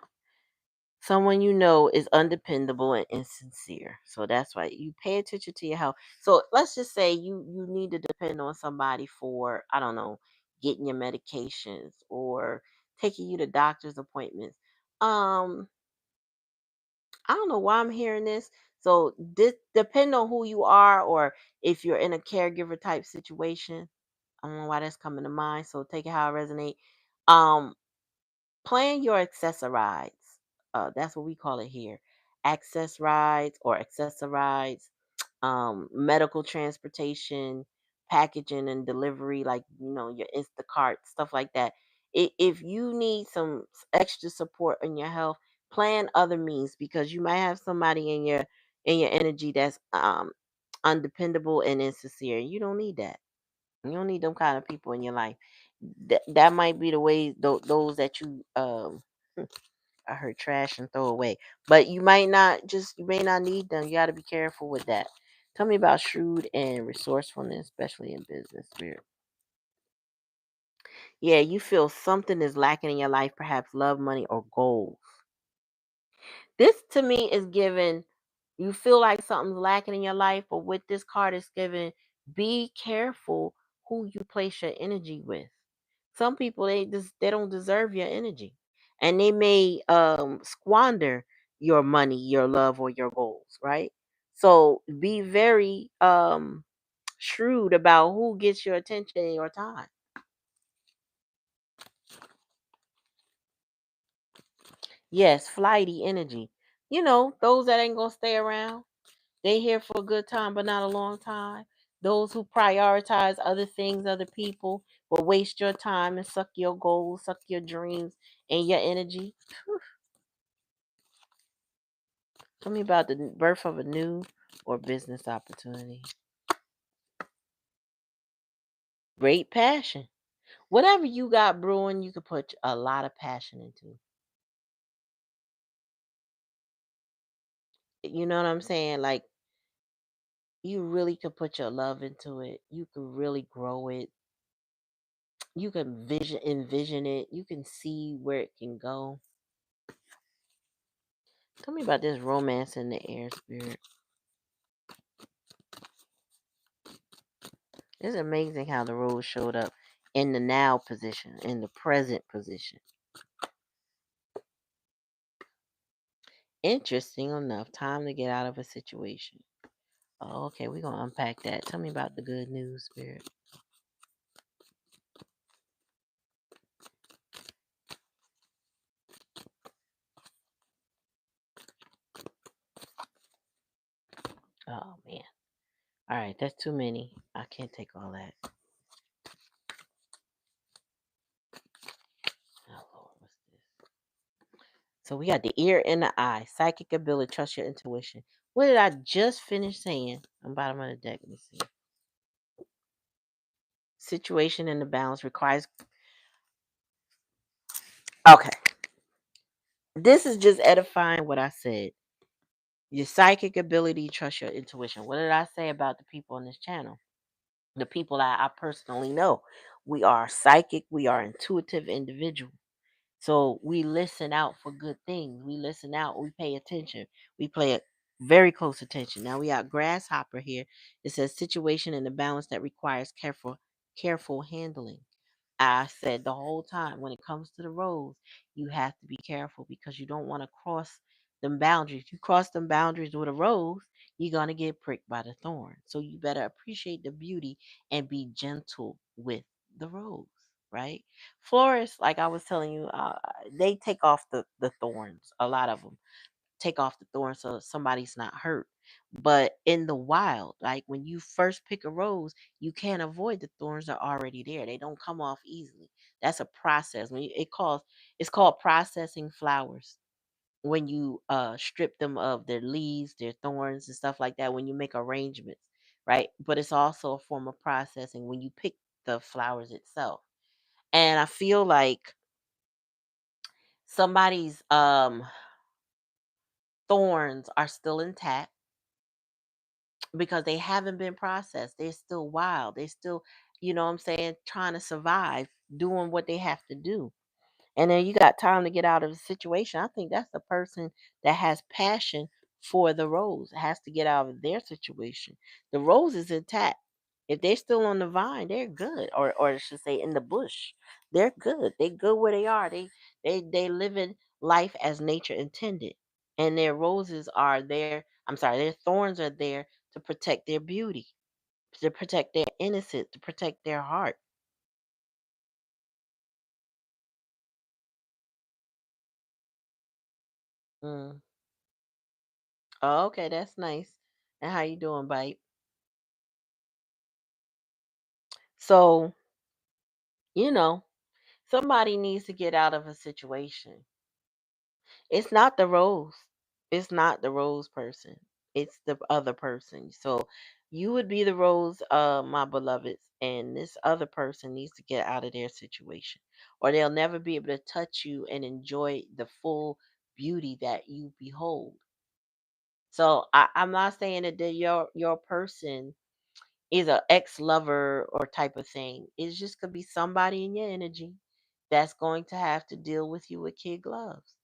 Someone you know is undependable and insincere. So that's why you pay attention to your health. So let's just say you need to depend on somebody for, I don't know, getting your medications or taking you to doctor's appointments. Um, I don't know why I'm hearing this. So this depend on who you are or if you're in a caregiver type situation. I don't know why that's coming to mind. So take it how it resonate. Um, Plan your access rides. That's what we call it here. Access rides or accessorides, medical transportation, packaging and delivery, like your Instacart, stuff like that. If you need some extra support in your health, plan other means because you might have somebody in your energy that's undependable and insincere. You don't need that. You don't need them kind of people in your life. That might be the way those that you I heard trash and throw away. But you may not need them. You got to be careful with that. Tell me about shrewd and resourcefulness, especially in business. Spirit. Yeah, you feel something is lacking in your life, perhaps love, money, or goals. This to me is given you feel like something's lacking in your life, but with this card is given, be careful who you place your energy with. Some people they don't deserve your energy. And they may squander your money, your love, or your goals, right? So be very shrewd about who gets your attention and your time. Yes, flighty energy. Those that ain't gonna stay around. They here for a good time, but not a long time. Those who prioritize other things, other people, will waste your time and suck your goals, suck your dreams and your energy. Tell me about the birth of a new or business opportunity. Great passion. Whatever you got brewing, you could put a lot of passion into. You know what I'm saying? Like You really could put your love into it. You could really grow it. You can envision it. You can see where it can go. Tell me about this romance in the air, spirit. It's amazing how the rose showed up in the now position, in the present position. Interesting enough, time to get out of a situation. Oh, okay, we're gonna unpack that. Tell me about the good news, spirit. Oh man. All right, that's too many. I can't take all that. Oh Lord, what's this? So we got the ear and the eye, psychic ability, trust your intuition. What did I just finish saying? I'm bottom of the deck. Let me see. Situation in the balance requires. Okay, this is just edifying what I said. Your psychic ability, trust your intuition. What did I say about the people on this channel? The people that I personally know. We are psychic, we are intuitive individuals. So we listen out for good things. We listen out, we pay attention. We pay very close attention. Now we got grasshopper here. It says situation in the balance that requires careful handling. I said the whole time when it comes to the roads, you have to be careful because you don't want to cross them boundaries. You cross them boundaries with a rose, you're gonna get pricked by the thorn. So you better appreciate the beauty and be gentle with the rose, right? Florists, like I was telling you, they take off the thorns. A lot of them take off the thorn so somebody's not hurt. But in the wild, like when you first pick a rose, you can't avoid the thorns are already there. They don't come off easily. That's a process. It's called processing flowers. When you strip them of their leaves, their thorns and stuff like that, when you make arrangements, right? But it's also a form of processing when you pick the flowers itself. And I feel like somebody's thorns are still intact because they haven't been processed. They're still wild. They're still, you know what I'm saying, trying to survive, doing what they have to do. And then you got time to get out of the situation. I think that's the person that has passion for the rose, has to get out of their situation. The rose is intact. If they're still on the vine, they're good. Or I should say in the bush. They're good. They good where they are. They living life as nature intended. And their roses are there. I'm sorry, their thorns are there to protect their beauty, to protect their innocence, to protect their heart. Mm. Oh, okay, that's nice. And how you doing, Bite? So, you know, somebody needs to get out of a situation. It's not the rose. It's not the rose person. It's the other person. So you would be the rose, my beloveds, and this other person needs to get out of their situation. Or they'll never be able to touch you and enjoy the full beauty that you behold. So I'm not saying that your person is a ex-lover or type of thing. It's just could be somebody in your energy that's going to have to deal with you with kid gloves,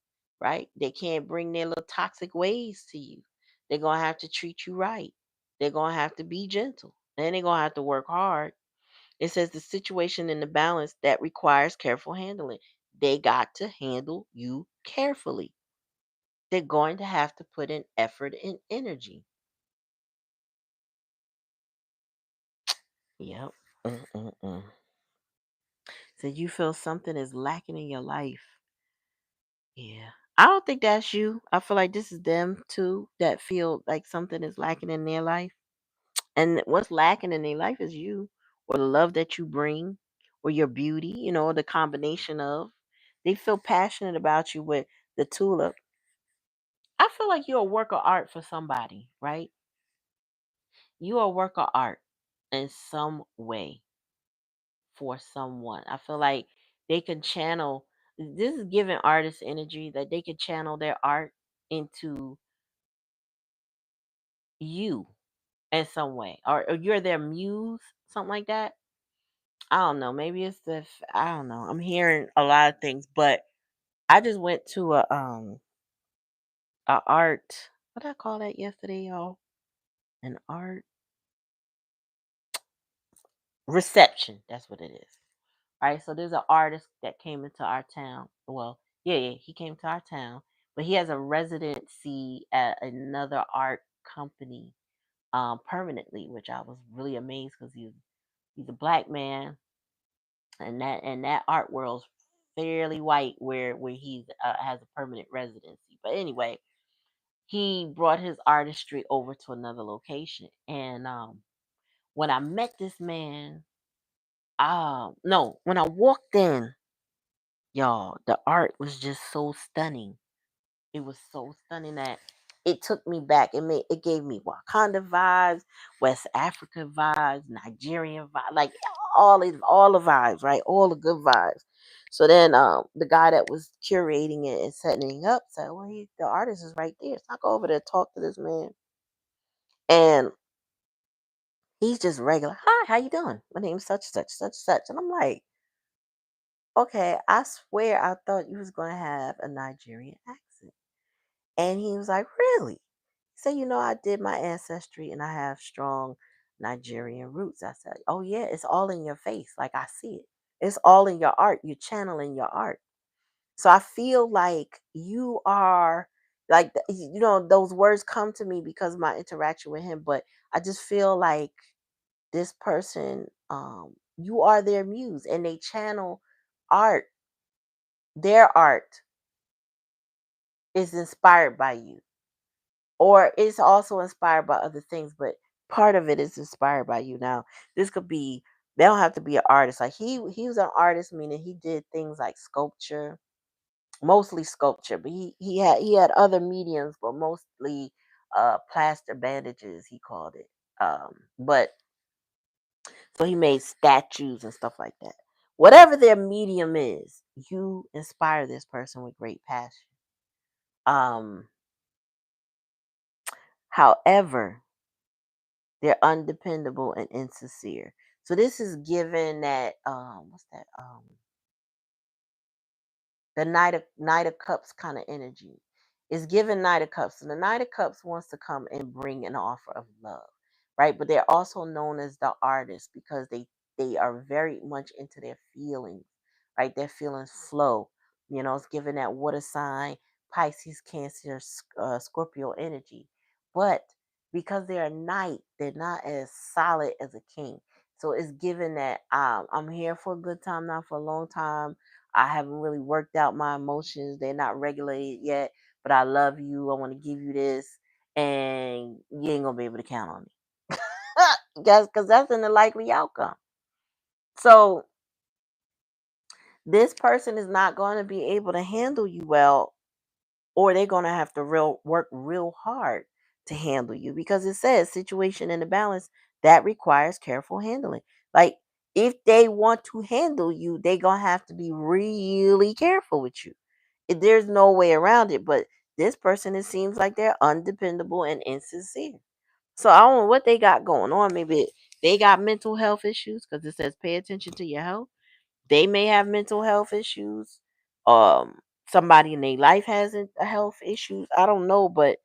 right? They can't bring their little toxic ways to you. They're gonna have to treat you right. They're gonna have to be gentle. And they're gonna have to work hard. It says the situation in the balance that requires careful handling. They got to handle you carefully. They're going to have to put in effort and energy. Yep. Mm-mm-mm. So you feel something is lacking in your life. Yeah. I don't think that's you. I feel like this is them too that feel like something is lacking in their life. And what's lacking in their life is you or the love that you bring or your beauty, the combination of. They feel passionate about you with the tulip. I feel like you're a work of art for somebody, right? You're a work of art in some way for someone. I feel like they can channel this is giving artists energy that they can channel their art into you. in some way, or you're their muse, something like that. I don't know. Maybe it's I don't know. I'm hearing a lot of things, but I just went to a art. What did I call that yesterday, y'all? An art reception. That's what it is. All right. So there's an artist that came into our town. Well, yeah, he came to our town, but he has a residency at another art company permanently, which I was really amazed because he's a black man, and that art world's fairly white where he has a permanent residency. But anyway, he brought his artistry over to another location, and when I met this man, no, when I walked in, y'all, the art was just so stunning. It was so stunning that it took me back. It gave me Wakanda vibes, West Africa vibes, Nigerian vibes, like all the vibes, right? All the good vibes. So then the guy that was curating it and setting it up said, well, the artist is right there. So I go over there, talk to this man, and he's just regular. Hi, how you doing? My name's such such such such. And I'm like, okay, I swear I thought you was gonna have a Nigerian accent. And he was like, really? He said, I did my ancestry and I have strong Nigerian roots. I said, oh, yeah, it's all in your face. Like I see it. It's all in your art. You're channeling your art. So I feel like you are like, those words come to me because of my interaction with him. But I just feel like this person, you are their muse and they channel art. Their art is inspired by you, or it's also inspired by other things, but part of it is inspired by you. Now, this could be, they don't have to be an artist. Like he was an artist, meaning he did things like sculpture, mostly sculpture, but he had other mediums, but mostly plaster bandages, he called it. But so he made statues and stuff like that. Whatever their medium is, you inspire this person with great passion. Um, However, they're undependable and insincere. So this is given that what's that? The Knight of Cups kind of energy is given Knight of Cups, and the Knight of Cups wants to come and bring an offer of love, right? But they're also known as the artists because they are very much into their feelings, right? Their feelings flow. It's given that water sign, Pisces, Cancer, Scorpio energy, but because they're a knight, they're not as solid as a king. So it's given that I'm here for a good time, not for a long time. I haven't really worked out my emotions. They're not regulated yet, but I love you. I want to give you this, and you ain't gonna be able to count on me. Guys, because that's an unlikely outcome. So this person is not going to be able to handle you well, or they're going to have to work real hard to handle you, because it says situation in the balance that requires careful handling. Like if they want to handle you, they're going to have to be really careful with you. There's no way around it. But this person, it seems like they're undependable and insincere. So I don't know what they got going on. Maybe they got mental health issues, because it says pay attention to your health. They may have mental health issues. Um, Somebody in their life has a health issues. I don't know, but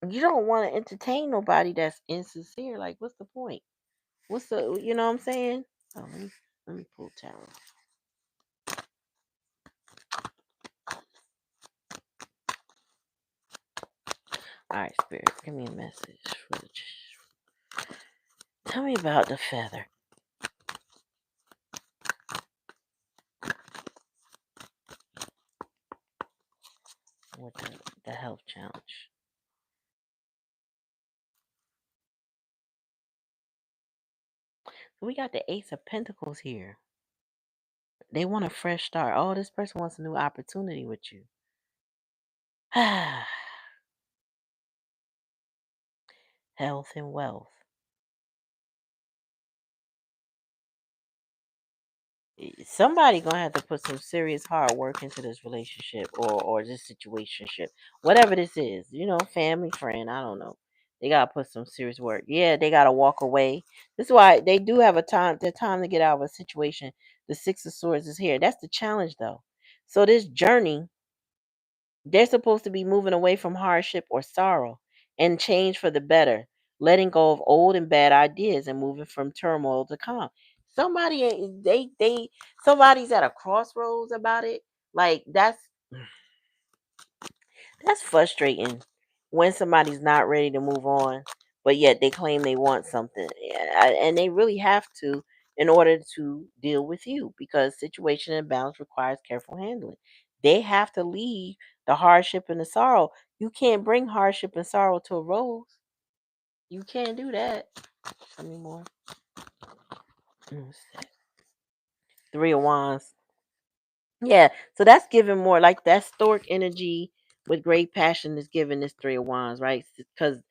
you don't want to entertain nobody that's insincere. Like, what's the point? You know what I'm saying? Oh, let me pull tarot. All right, Spirit, give me a message. Tell me about the feather. With the health challenge. So we got the Ace of Pentacles here. They want a fresh start. Oh, this person wants a new opportunity with you. Health and wealth. Somebody gonna have to put some serious hard work into this relationship, or this situationship, whatever this is. Family, friend, I don't know. They gotta put some serious work. Yeah, they gotta walk away. This is why they do have a time. The time to get out of a situation. The Six of Swords is here. That's the challenge, though. So this journey, they're supposed to be moving away from hardship or sorrow and change for the better, letting go of old and bad ideas and moving from turmoil to calm. Somebody somebody's at a crossroads about it. Like that's frustrating when somebody's not ready to move on, but yet they claim they want something. And they really have to in order to deal with you because situation and balance requires careful handling. They have to leave the hardship and the sorrow. You can't bring hardship and sorrow to a rose. You can't do that anymore. Three of Wands. Yeah, so that's giving more like that stork energy with great passion is giving this Three of Wands, right? Because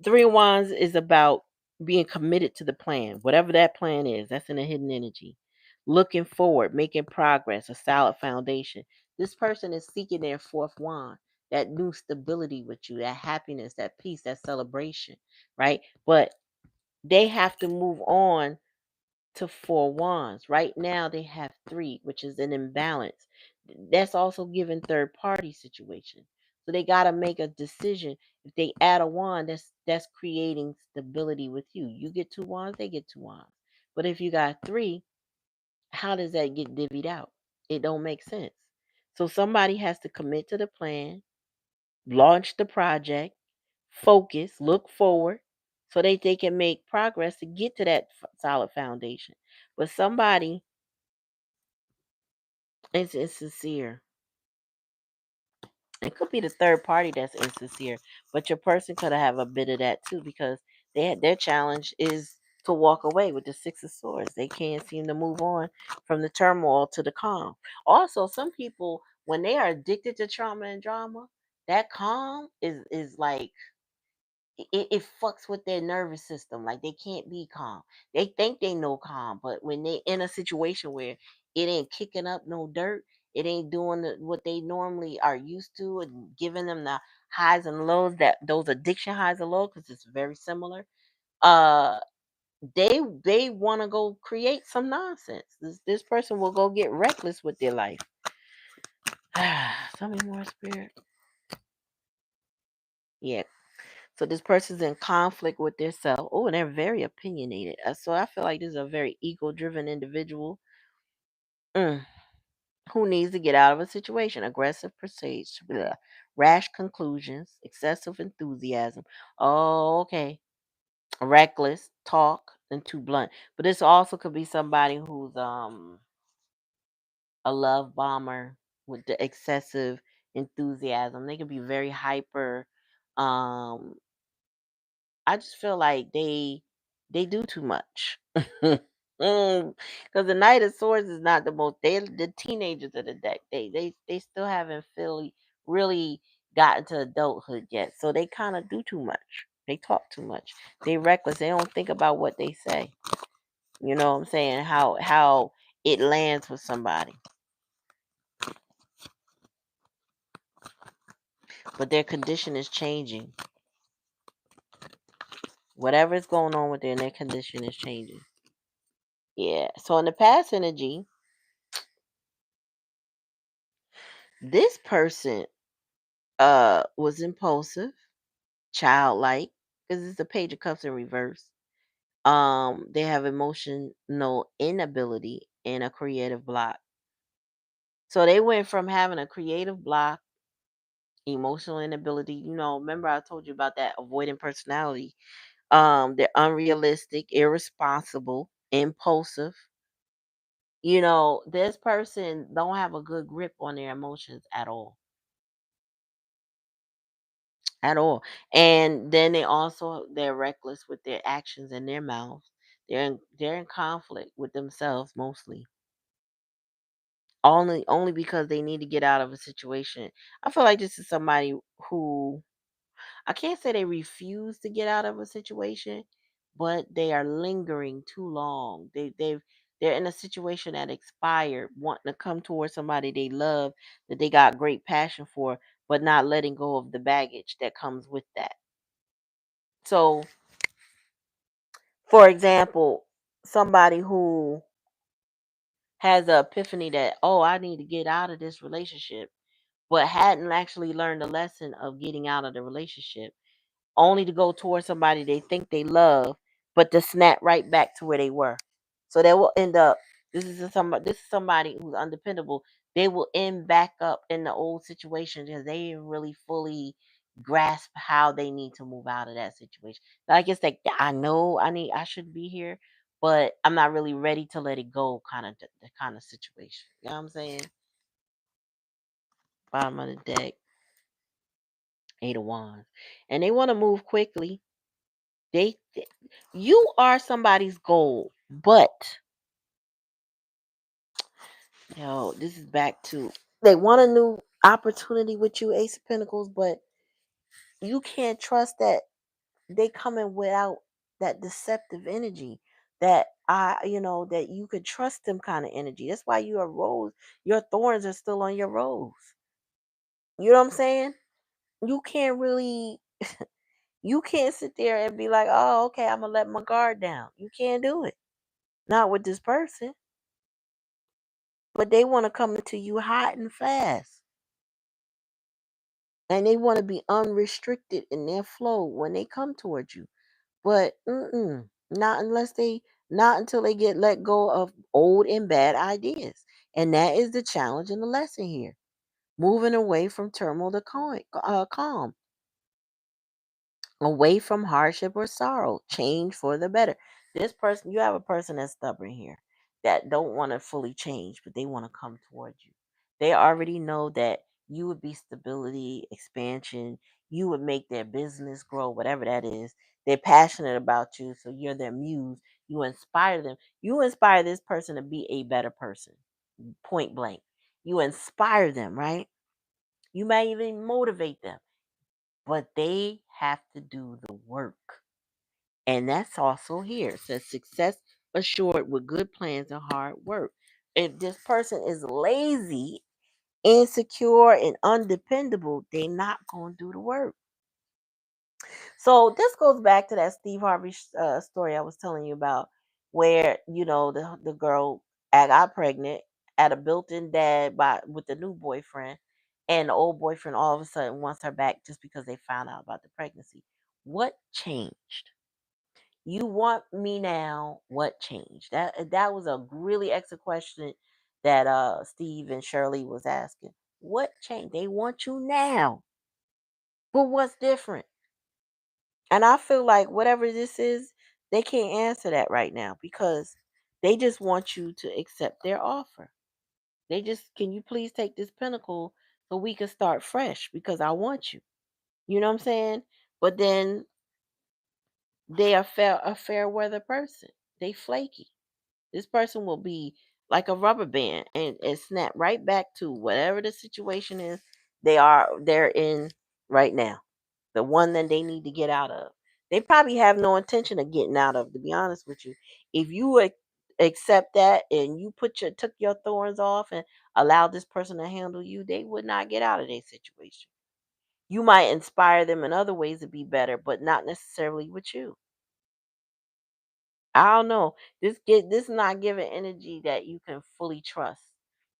Three of Wands is about being committed to the plan, whatever that plan is. That's in a hidden energy. Looking forward, making progress, a solid foundation. This person is seeking their fourth wand, that new stability with you, that happiness, that peace, that celebration, right? But they have to move on to four wands. Right now they have three, which is an imbalance. That's also given third party situation. So they gotta make a decision. If they add a wand, that's creating stability with you. You get two wands, they get two wands. But if you got three, how does that get divvied out? It don't make sense. So somebody has to commit to the plan, launch the project, focus, look forward, so they can make progress to get to that solid foundation. But somebody is insincere. It could be the third party that's insincere, but your person could have a bit of that too because their challenge is to walk away with the Six of Swords. They can't seem to move on from the turmoil to the calm. Also, some people when they are addicted to trauma and drama, that calm is like it fucks with their nervous system. Like they can't be calm. They think they know calm, but when they in a situation where it ain't kicking up no dirt, it ain't doing what they normally are used to, and giving them the highs and lows that those addiction highs and lows, because it's very similar. Uh, they want to go create some nonsense. This person will go get reckless with their life. Tell me more, spirit. Yeah, so this person's in conflict with their self. Oh, and they're very opinionated. So I feel like this is a very ego-driven individual mm, who needs to get out of a situation. Aggressive pursuits, blah, rash conclusions, excessive enthusiasm. Oh, okay. Reckless talk and too blunt. But this also could be somebody who's a love bomber with the excessive enthusiasm. They could be very hyper. Um, I just feel like they do too much. Because the Knight of Swords is not the most. They're the teenagers of the deck. They still haven't really gotten to adulthood yet. So they kind of do too much. They talk too much. They reckless. They don't think about what they say. You know what I'm saying? How it lands with somebody. But their condition is changing. Whatever is going on with them, their condition is changing. Yeah. So in the past energy, this person was impulsive, childlike, because it's the Page of Cups in reverse. They have emotional inability and a creative block. So they went from having a creative block, emotional inability. Remember I told you about that avoidant personality. They're unrealistic, irresponsible, impulsive. This person don't have a good grip on their emotions at all. At all. And then they're reckless with their actions and their mouths. They're in conflict with themselves mostly. Only because they need to get out of a situation. I feel like this is somebody who I can't say they refuse to get out of a situation, but they are lingering too long. They're in a situation that expired, wanting to come towards somebody they love, that they got great passion for, but not letting go of the baggage that comes with that. So, for example, somebody who has a epiphany that, oh, I need to get out of this relationship, but hadn't actually learned the lesson of getting out of the relationship, only to go towards somebody they think they love, but to snap right back to where they were. So they will end up. This is somebody who's undependable. They will end back up in the old situation because they didn't really fully grasp how they need to move out of that situation. Like it's like I know I should be here, but I'm not really ready to let it go. Kind of the kind of situation. You know what I'm saying? Bottom of the deck, 8 of Wands, and they want to move quickly. They, you are somebody's goal, but this is back to they want a new opportunity with you, Ace of Pentacles, but you can't trust that they coming without that deceptive energy. That that you could trust them kind of energy. That's why you are rose. Your thorns are still on your rose. You know what I'm saying? You can't really, you can't sit there and be like, oh, okay, I'm gonna let my guard down. You can't do it. Not with this person. But they want to come to you hot and fast. And they want to be unrestricted in their flow when they come towards you. But not until they get let go of old and bad ideas. And that is the challenge and the lesson here. Moving away from turmoil to calm, away from hardship or sorrow, change for the better. This person, you have a person that's stubborn here, that don't want to fully change, but they want to come towards you. They already know that you would be stability, expansion, you would make their business grow, whatever that is. They're passionate about you, so you're their muse. You inspire them. You inspire this person to be a better person, point blank. You inspire them, right? You might even motivate them, but they have to do the work. And that's also here. It says success assured with good plans and hard work. If this person is lazy, insecure, and undependable, they're not going to do the work. So this goes back to that Steve Harvey story I was telling you about, where the girl got pregnant, had a built-in dad with the new boyfriend, and the old boyfriend all of a sudden wants her back just because they found out about the pregnancy. What changed? You want me now? What changed? That was a really excellent question that Steve and Shirley was asking. What changed? They want you now, but what's different? And I feel like whatever this is, they can't answer that right now because they just want you to accept their offer. They just, can you please take this pinnacle so we can start fresh because I want you. You know what I'm saying? But then they are a fair weather person. They flaky. This person will be like a rubber band and snap right back to whatever the situation is they're in right now. The one that they need to get out of. They probably have no intention of getting out of, to be honest with you. If you accept that and you took your thorns off and allowed this person to handle you, they would not get out of their situation. You might inspire them in other ways to be better, but not necessarily with you. I don't know. This not giving energy that you can fully trust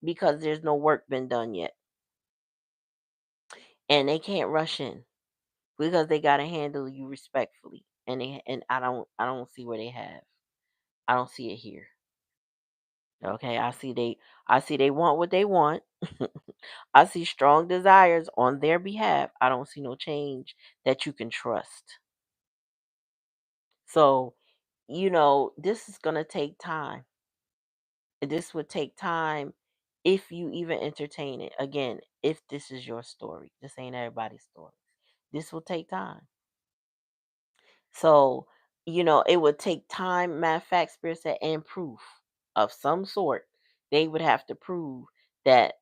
because there's no work been done yet. And they can't rush in because they gotta handle you respectfully. And I don't see where they have. I don't see it here. Okay. I see they want what they want. I see strong desires on their behalf. I don't see no change that you can trust. So, this is gonna take time. This would take time if you even entertain it. Again, if this is your story, this ain't everybody's story. This will take time. So, it would take time. Matter of fact, Spirit said, and proof of some sort. They would have to prove that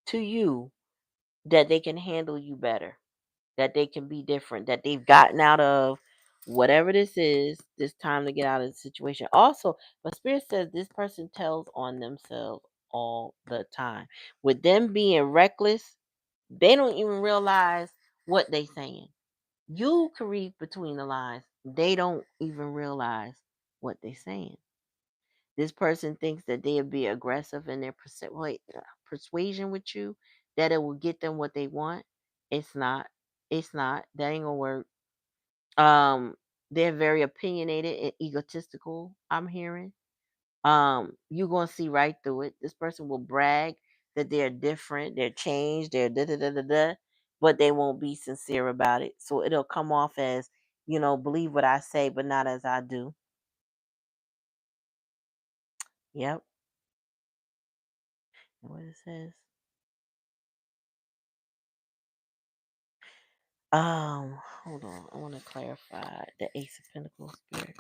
to you that they can handle you better, that they can be different, that they've gotten out of whatever this is, this time to get out of the situation. Also, but Spirit says this person tells on themselves all the time. With them being reckless, they don't even realize what they saying. You can read between the lines. They don't even realize what they're saying. This person thinks that they'll be aggressive in their persuasion with you, that it will get them what they want. It's not. It's not. That ain't gonna work. Um, they're very opinionated and egotistical. I'm hearing. You're gonna see right through it. This person will brag that they're different, they're changed, they're da da da da da, but they won't be sincere about it. So it'll come off as, believe what I say, but not as I do. Yep. What it says. Hold on. I want to clarify the Ace of Pentacles spirit.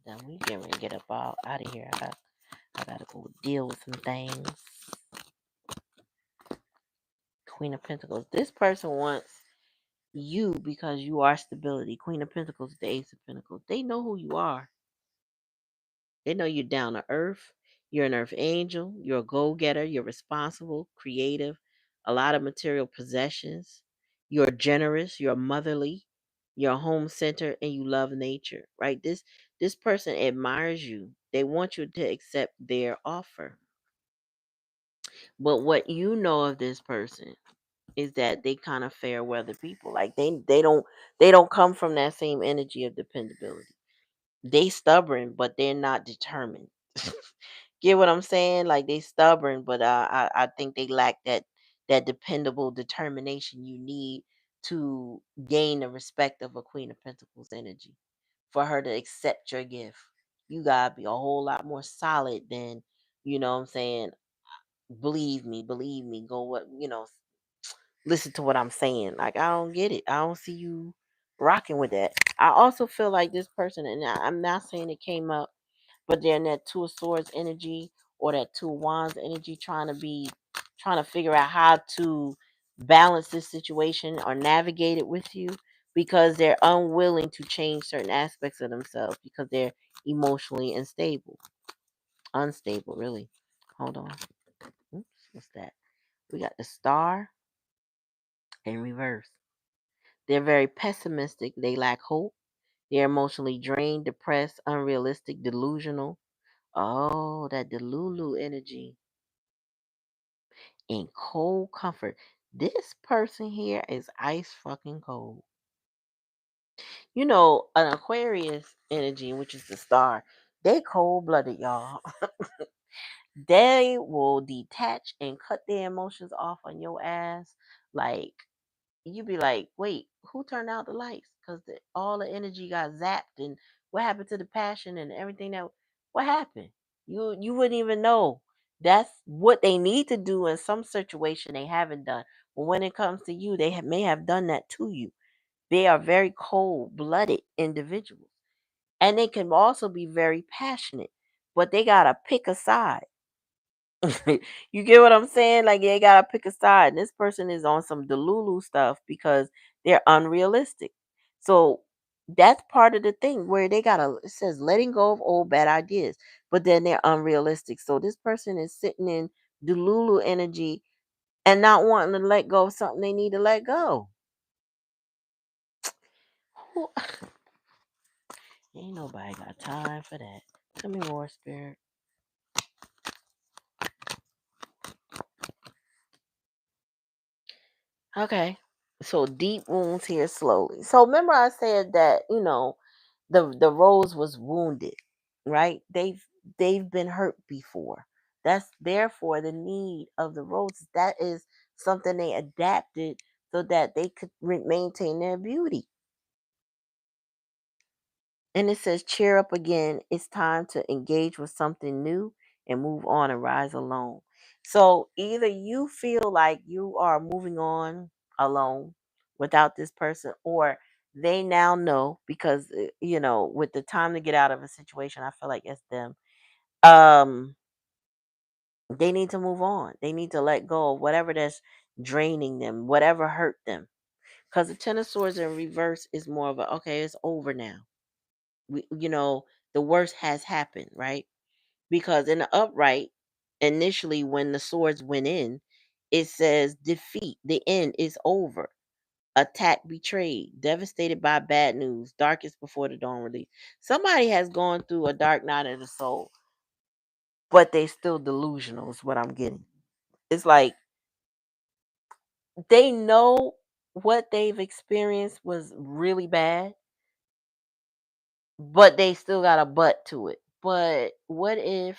Then we get ready to get up all out of here. I gotta go deal with some things. Queen of Pentacles. This person wants you because you are stability. Queen of Pentacles, the Ace of Pentacles. They know who you are. They know you're down to earth. You're an earth angel. You're a go getter. You're responsible, creative, a lot of material possessions. You're generous. You're motherly. You're home centered, and you love nature. Right? This person admires you. They want you to accept their offer. But what you know of this person is that they kind of fair weather people. Like they don't come from that same energy of dependability. They stubborn, but they're not determined. Get what I'm saying? Like they stubborn, but I think they lack that dependable determination you need to gain the respect of a Queen of Pentacles energy for her to accept your gift. You gotta be a whole lot more solid than, what I'm saying. Believe me, go what listen to what I'm saying. Like I don't get it. I don't see you rocking with that. I also feel like this person, and I'm not saying it came up, but they're in that Two of Swords energy or that Two of Wands energy, trying to figure out how to balance this situation or navigate it with you because they're unwilling to change certain aspects of themselves because they're emotionally unstable, really. Hold on. Oops, what's that? We got the Star in reverse. They're very pessimistic. They lack hope. They're emotionally drained, depressed, unrealistic, delusional. Oh, that Delulu energy and cold comfort. This person here is ice fucking cold. An Aquarius energy, which is the star, they cold blooded, y'all. They will detach and cut their emotions off on your ass like you be like, wait, who turned out the lights? Because all the energy got zapped, and what happened to the passion and everything what happened? You wouldn't even know. That's what they need to do in some situation they haven't done. But when it comes to you, they may have done that to you. They are very cold blooded individuals, and they can also be very passionate, but they gotta pick a side. You get what I'm saying? Like they gotta pick a side. And this person is on some Delulu stuff because they're unrealistic. So that's part of the thing where they gotta it says letting go of old bad ideas, but then they're unrealistic. So this person is sitting in Delulu energy and not wanting to let go of something they need to let go. Who- Ain't nobody got time for that. Tell me more, spirit. Okay. So deep wounds here slowly. So remember I said that, the rose was wounded, right? They've been hurt before. That's therefore the need of the roses. That is something they adapted so that they could maintain their beauty. And it says, cheer up again. It's time to engage with something new and move on and rise alone. So either you feel like you are moving on alone without this person, or they now know because, with the time to get out of a situation, I feel like it's them. Um, they need to move on. They need to let go of whatever that's draining them, whatever hurt them. Because the Ten of Swords in reverse is more of a, okay, it's over now. The worst has happened, right? Because in the upright, initially when the swords went in, it says defeat. The end is over. Attack betrayed. Devastated by bad news. Darkest before the dawn release. Somebody has gone through a dark night of the soul, but they still delusional is what I'm getting. It's like they know what they've experienced was really bad, but they still got a butt to it. But what if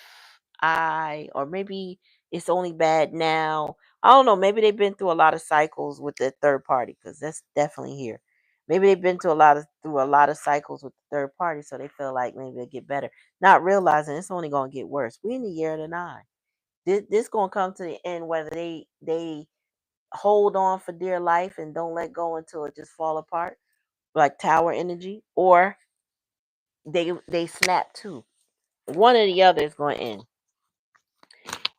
or maybe it's only bad now. I don't know. Maybe they've been through a lot of cycles with the third party because that's definitely here. Maybe they've been through a lot of cycles with the third party, so they feel like maybe they'll get better, not realizing it's only gonna get worse. We in the year of the nine. This gonna come to the end whether they hold on for dear life and don't let go until it just fall apart, like tower energy, or they snap too. One or the other is going to end.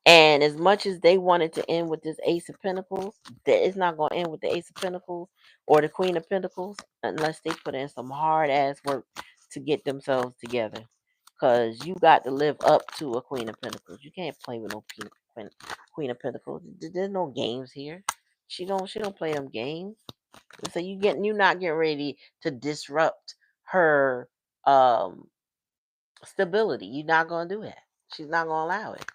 And as much as they wanted to end with this Ace of Pentacles, that it's not going to end with the Ace of Pentacles or the Queen of Pentacles unless they put in some hard ass work to get themselves together. Because you got to live up to a Queen of Pentacles. You can't play with no Queen of Pentacles. There's no games here. She don't play them games. So you're not getting ready to disrupt her stability. You're not gonna do that. She's not gonna allow it.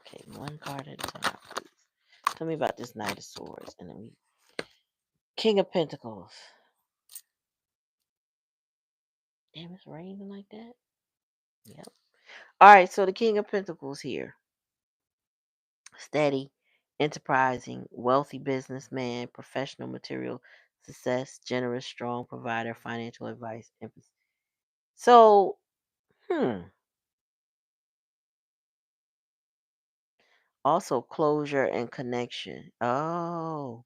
Okay, one card at a time, please. Tell me about this Knight of Swords and then King of Pentacles. Damn, it's raining like that. Yep. All right, so the King of Pentacles here. Steady, enterprising, wealthy businessman, professional material success, generous, strong provider, financial advice, empathy. So, also closure and connection. Oh.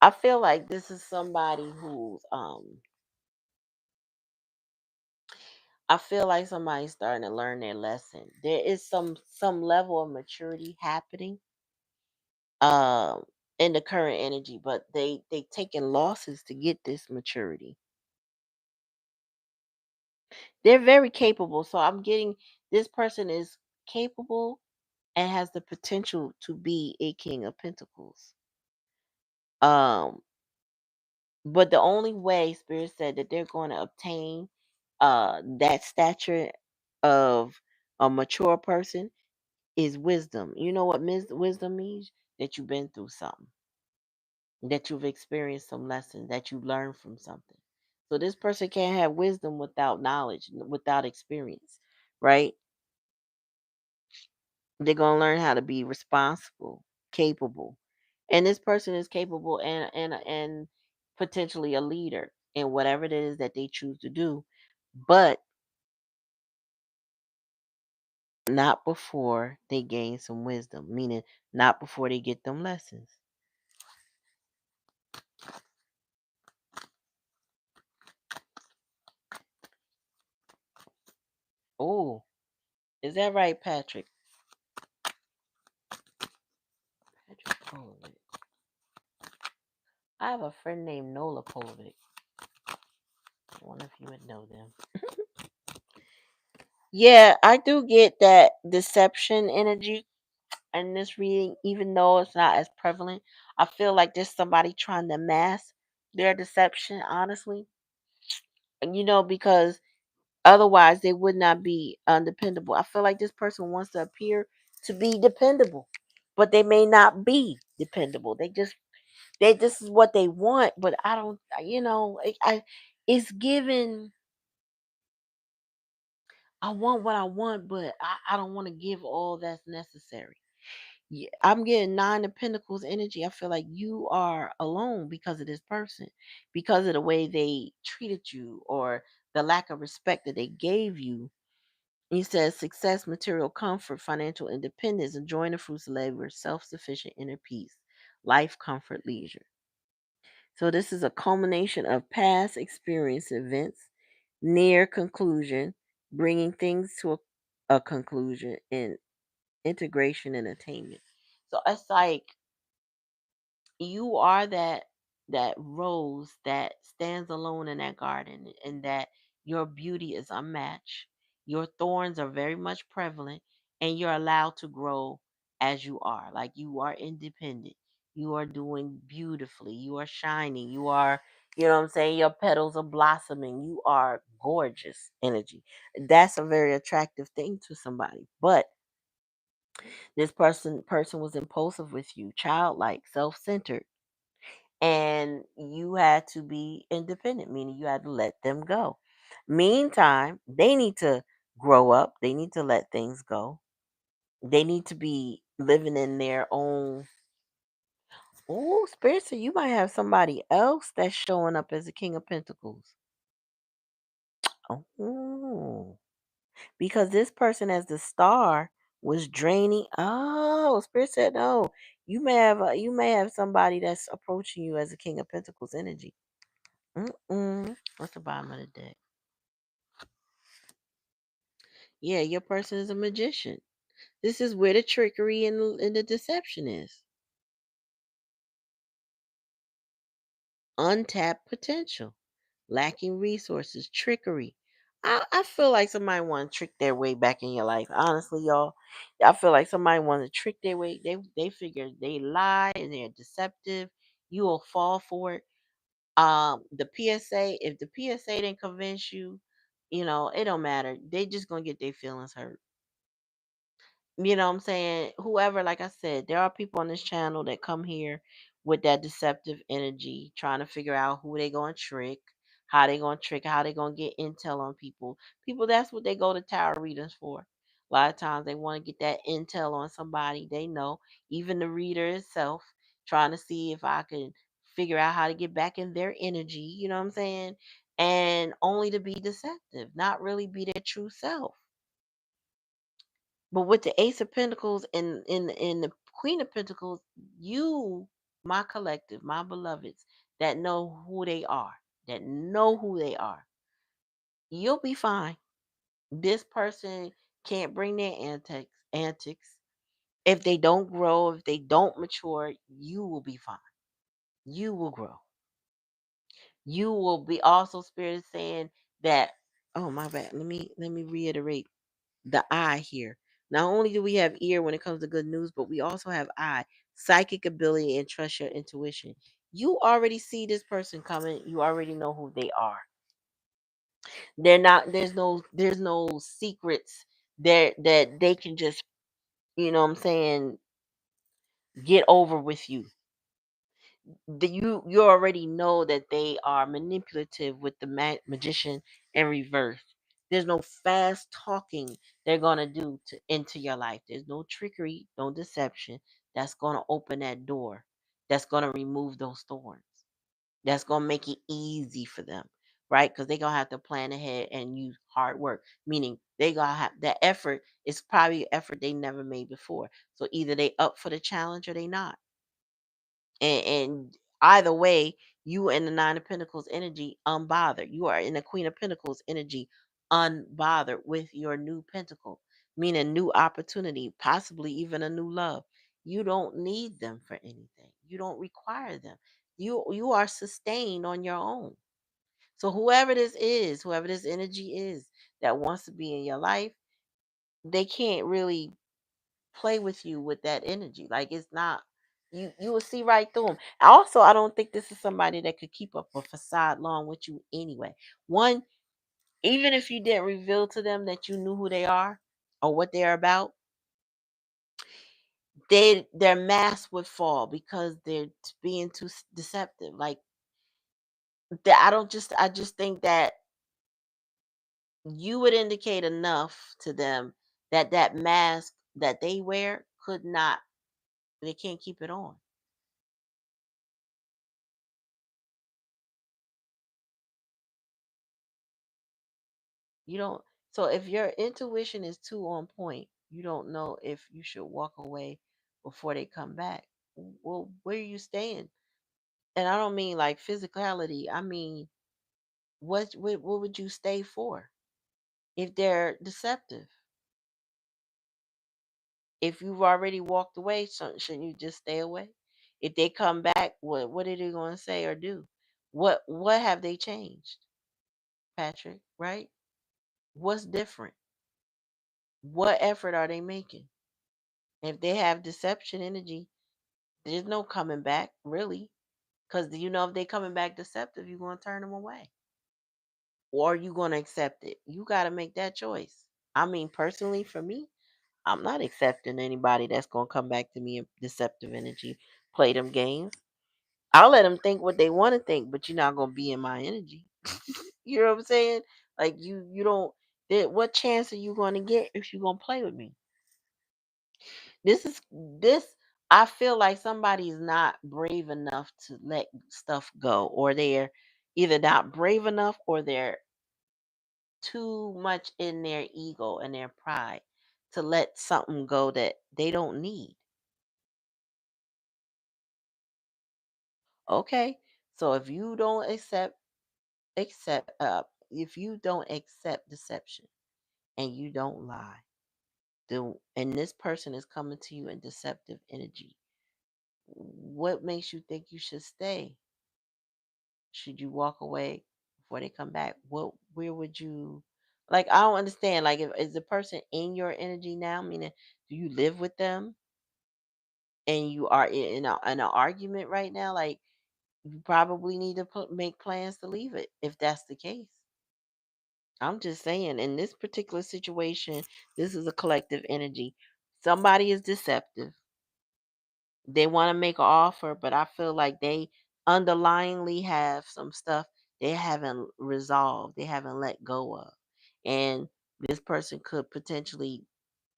I feel like this is somebody who's I feel like somebody's starting to learn their lesson. There is some level of maturity happening um in the current energy, but they taking losses to get this maturity. They're very capable, so I'm getting this person is capable and has the potential to be a king of pentacles. Um but the only way spirit said that they're going to obtain that stature of a mature person is wisdom. You know what wisdom means? That you've been through something, that you've experienced some lessons, that you learned from something. So this person can't have wisdom without knowledge, without experience, right? They're going to learn how to be responsible, capable. And this person is capable and potentially a leader in whatever it is that they choose to do, but not before they gain some wisdom, meaning not before they get them lessons. Oh, is that right, Patrick? Patrick Povic. I have a friend named Nola Povic. I wonder if you would know them. Yeah, I do get that deception energy in this reading, even though it's not as prevalent. I feel like there's somebody trying to mask their deception, honestly. Because otherwise they would not be undependable. I feel like this person wants to appear to be dependable, but they may not be dependable. They this is what they want, but I don't. It's given. I want what I want, but I don't want to give all that's necessary. Yeah, I'm getting nine of pentacles energy. I feel like you are alone because of this person, because of the way they treated you or the lack of respect that they gave you. He says success, material comfort, financial independence, enjoying the fruits of labor, self-sufficient inner peace, life, comfort, leisure. So this is a culmination of past experience events, near conclusion, bringing things to a conclusion, and integration and attainment. So it's like you are that rose that stands alone in that garden, and that your beauty is unmatched. Your thorns are very much prevalent, and you're allowed to grow as you are. Like, you are independent. You are doing beautifully. You are shining. You are, you know what I'm saying? Your petals are blossoming. You are gorgeous energy. That's a very attractive thing to somebody. But this person was impulsive with you, childlike, self-centered, and you had to be independent, meaning you had to let them go. Meantime, they need to grow up. They need to let things go. They need to be living in their own. Oh, Spirit, so you might have somebody else that's showing up as a King of Pentacles. Oh, because this person as the star was draining. Oh, Spirit said no. You may have somebody that's approaching you as a King of Pentacles energy. Mm-mm. What's the bottom of the deck? Yeah, your person is a magician. This is where the trickery and the deception is. Untapped potential, lacking resources, trickery. I feel like somebody want to trick their way back in your life. Honestly, y'all, I feel like somebody want to trick their way. They figure they lie and they're deceptive. You will fall for it. The PSA, if the PSA didn't convince you, it don't matter. They just gonna get their feelings hurt. You know what I'm saying? Whoever, like I said, there are people on this channel that come here with that deceptive energy, trying to figure out who they gonna trick, how they gonna get intel on people. People, that's what they go to tarot readers for. A lot of times they want to get that intel on somebody they know, even the reader itself, trying to see if I can figure out how to get back in their energy, you know what I'm saying? And only to be deceptive, not really be their true self. But with the Ace of Pentacles and the Queen of Pentacles, you, my collective, my beloveds, that know who they are, you'll be fine. This person can't bring their antics. If they don't grow, if they don't mature, you will be fine. You will grow. You will be, also, Spirit is saying that. Oh, my bad. Let me reiterate the eye here. Not only do we have ear when it comes to good news, but we also have eye, psychic ability, and trust your intuition. You already see this person coming. You already know who they are. They're not. There's no secrets there that they can just, what I'm saying, get over with you. You already know that they are manipulative with the magician in reverse. There's no fast talking they're gonna do into your life. There's no trickery, no deception that's gonna open that door. That's gonna remove those thorns. That's gonna make it easy for them, right? Because they're gonna have to plan ahead and use hard work. Meaning they gonna have that effort is probably effort they never made before. So either they up for the challenge or they not. And either way, you in the Nine of Pentacles energy unbothered. You are in the Queen of Pentacles energy unbothered with your new pentacle, meaning new opportunity, possibly even a new love. You don't need them for anything. You don't require them. You are sustained on your own. So whoever this energy is that wants to be in your life, they can't really play with you with that energy. Like, it's not, you will see right through them. Also, I don't think this is somebody that could keep up a facade long with you anyway. One, even if you didn't reveal to them that you knew who they are or what they're about, their mask would fall because they're being too deceptive. Like that, I just think that you would indicate enough to them that that mask that they wear could not, they can't keep it on. You don't. So if your intuition is too on point, you don't know if you should walk away before they come back. Well, where are you staying? And I don't mean like physicality. I mean, what would you stay for if they're deceptive? If you've already walked away, shouldn't you just stay away? If they come back, what are they going to say or do? What have they changed, Patrick? Right? What's different? What effort are they making? If they have deception energy, there's no coming back, really. Because you know if they coming back deceptive, you're going to turn them away. Or you going to accept it. You got to make that choice. I mean, personally, for me, I'm not accepting anybody that's going to come back to me in deceptive energy, play them games. I'll let them think what they want to think, but you're not going to be in my energy. You know what I'm saying? Like you don't. What chance are you going to get if you're going to play with me? This. I feel like somebody's not brave enough to let stuff go, or they're either not brave enough, or they're too much in their ego and their pride to let something go that they don't need. Okay, so if you don't accept deception and you don't lie, and this person is coming to you in deceptive energy, what makes you think you should stay? Should you walk away before they come back? Where would you, like, I don't understand. Like, if is the person in your energy now? Meaning, do you live with them and you are in an argument right now? Like, you probably need to make plans to leave it if that's the case. I'm just saying, in this particular situation, this is a collective energy. Somebody is deceptive. They want to make an offer, but I feel like they underlyingly have some stuff they haven't resolved, they haven't let go of. And this person could potentially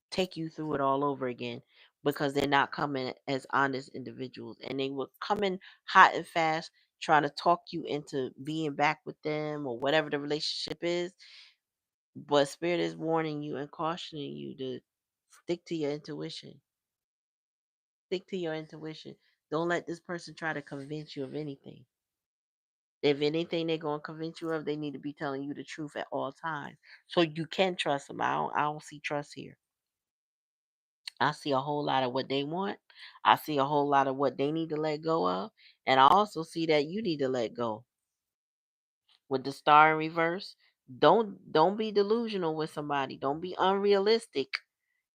take you through it all over again because they're not coming as honest individuals. And they will come in hot and fast trying to talk you into being back with them or whatever the relationship is. But Spirit is warning you and cautioning you to stick to your intuition. Stick to your intuition. Don't let this person try to convince you of anything. If anything they're going to convince you of, they need to be telling you the truth at all times. So you can trust them. I don't see trust here. I see a whole lot of what they want. I see a whole lot of what they need to let go of. And I also see that you need to let go. With the star in reverse, don't be delusional with somebody. Don't be unrealistic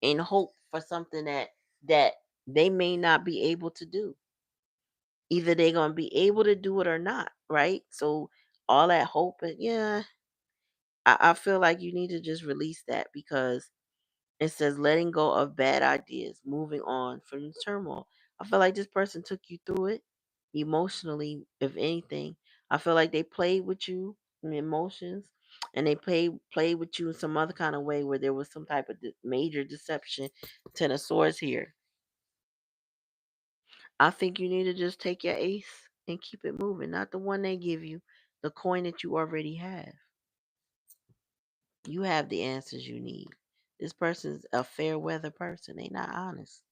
in hope for something that they may not be able to do. Either they're gonna be able to do it or not, right? So all that hope, and yeah, I feel like you need to just release that because it says letting go of bad ideas, moving on from the turmoil. I feel like this person took you through it emotionally, if anything. I feel like they played with you in emotions, and they played with you in some other kind of way where there was some type of major deception. Ten of Swords here. I think you need to just take your ace and keep it moving, not the one they give you, the coin that you already have. You have the answers you need. This person's a fair weather person. They not honest.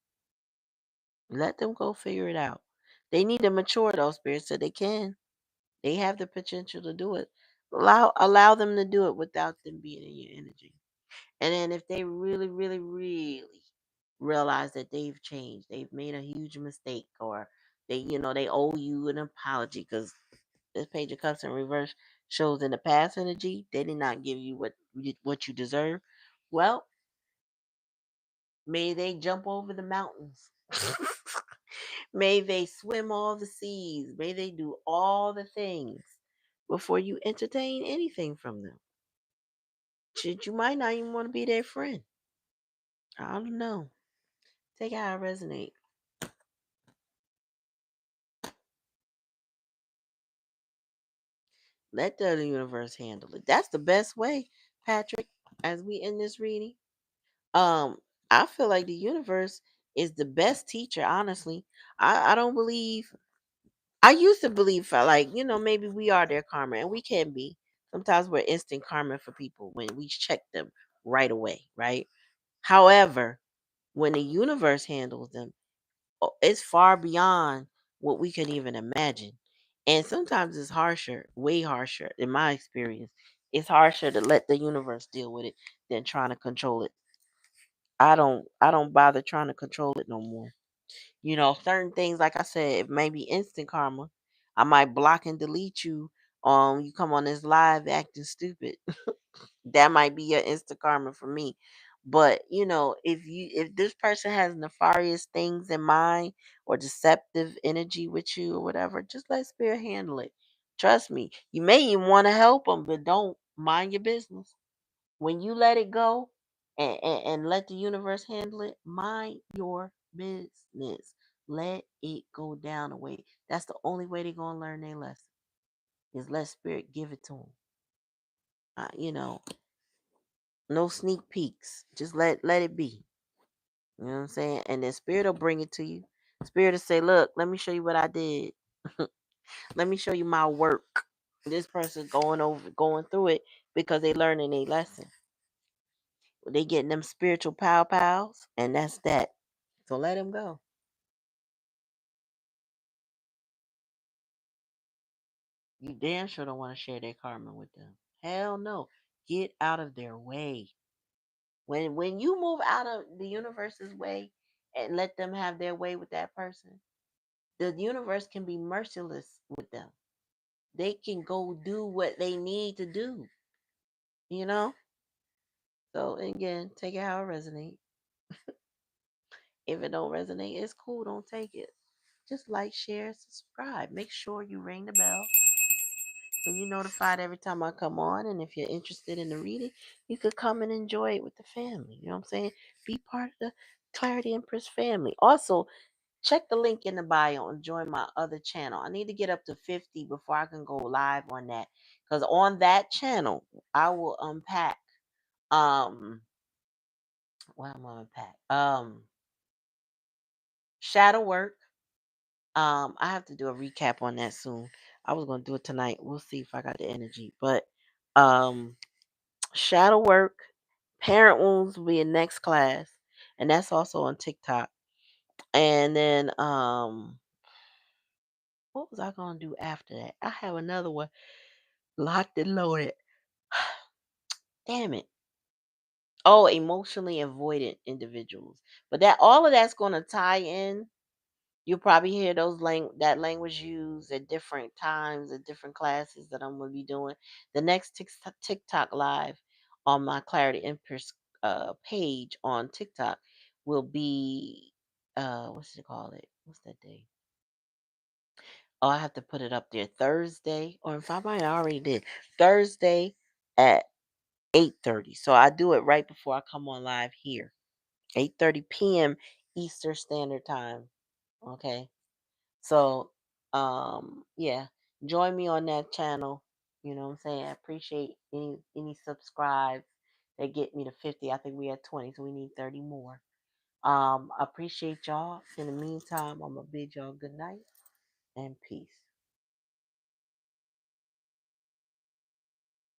Let them go figure it out. They need to mature though, Spirit, so they can. They have the potential to do it. Allow them to do it without them being in your energy. And then if they really, really, really realize that they've changed, they've made a huge mistake, or they owe you an apology because this Page of Cups in reverse shows in the past energy they did not give you what you deserve. Well, may they jump over the mountains. May they swim all the seas. May they do all the things before you entertain anything from them. Shit, you might not even want to be their friend. I don't know. Take how it resonate. Let the universe handle it. That's the best way, Patrick. As we end this reading, um, I feel like the universe is the best teacher. Honestly, I don't believe. I used to believe, like, maybe we are their karma, and we can be. Sometimes we're instant karma for people when we check them right away, right? However, when the universe handles them, it's far beyond what we can even imagine. And sometimes it's harsher, way harsher, in my experience. It's harsher to let the universe deal with it than trying to control it. I don't bother trying to control it no more. Certain things, like I said, it may be instant karma. I might block and delete you. You come on this live acting stupid. That might be your instant karma for me. But if this person has nefarious things in mind or deceptive energy with you or whatever, just let spirit handle it. Trust me. You may even want to help them, but don't mind your business. When you let it go and let the universe handle it, mind your business. Let it go down the way. That's the only way they're gonna learn their lesson. Is let spirit give it to them. No sneak peeks. Just let it be. You know what I'm saying? And then spirit will bring it to you. Spirit will say, "Look, let me show you what I did. Let me show you my work." This person's going through it because they learning a lesson. They getting them spiritual pals, and that's that. So let them go. You damn sure don't want to share their karma with them. Hell no. Get out of their way. When you move out of the universe's way and let them have their way with that person, the universe can be merciless with them. They can go do what they need to do, you know? So again, take it how it resonates. If it don't resonate, it's cool. Don't take it. Just like, share, subscribe. Make sure you ring the bell so you're notified every time I come on. And if you're interested in the reading, you could come and enjoy it with the family. You know what I'm saying? Be part of the Clarity Empress family. Also, check the link in the bio and join my other channel. I need to get up to 50 before I can go live on that. Because on that channel, I will unpack what am I unpack? Shadow work. I have to do a recap on that soon. I was gonna do it tonight. We'll see if I got the energy. But um shadow work, parent wounds will be in next class. And that's also on TikTok. And then what was I gonna do after that? I have another one locked and loaded. Damn it. Oh, emotionally avoidant individuals. But that all of that's gonna tie in. You'll probably hear that language used at different times, at different classes that I'm gonna be doing. The next TikTok live on my Clarity Empress page on TikTok will be what's it called it? What's that day? Oh, I have to put it up there Thursday, or if I might I already did Thursday at 8:30. So I do it right before I come on live here, 8:30 p.m. Eastern Standard Time. Okay. So, yeah, join me on that channel. You know what I'm saying? I appreciate any subscribes that get me to 50. I think we had 20, so we need 30 more. I appreciate y'all. In the meantime, I'm gonna bid y'all good night and peace.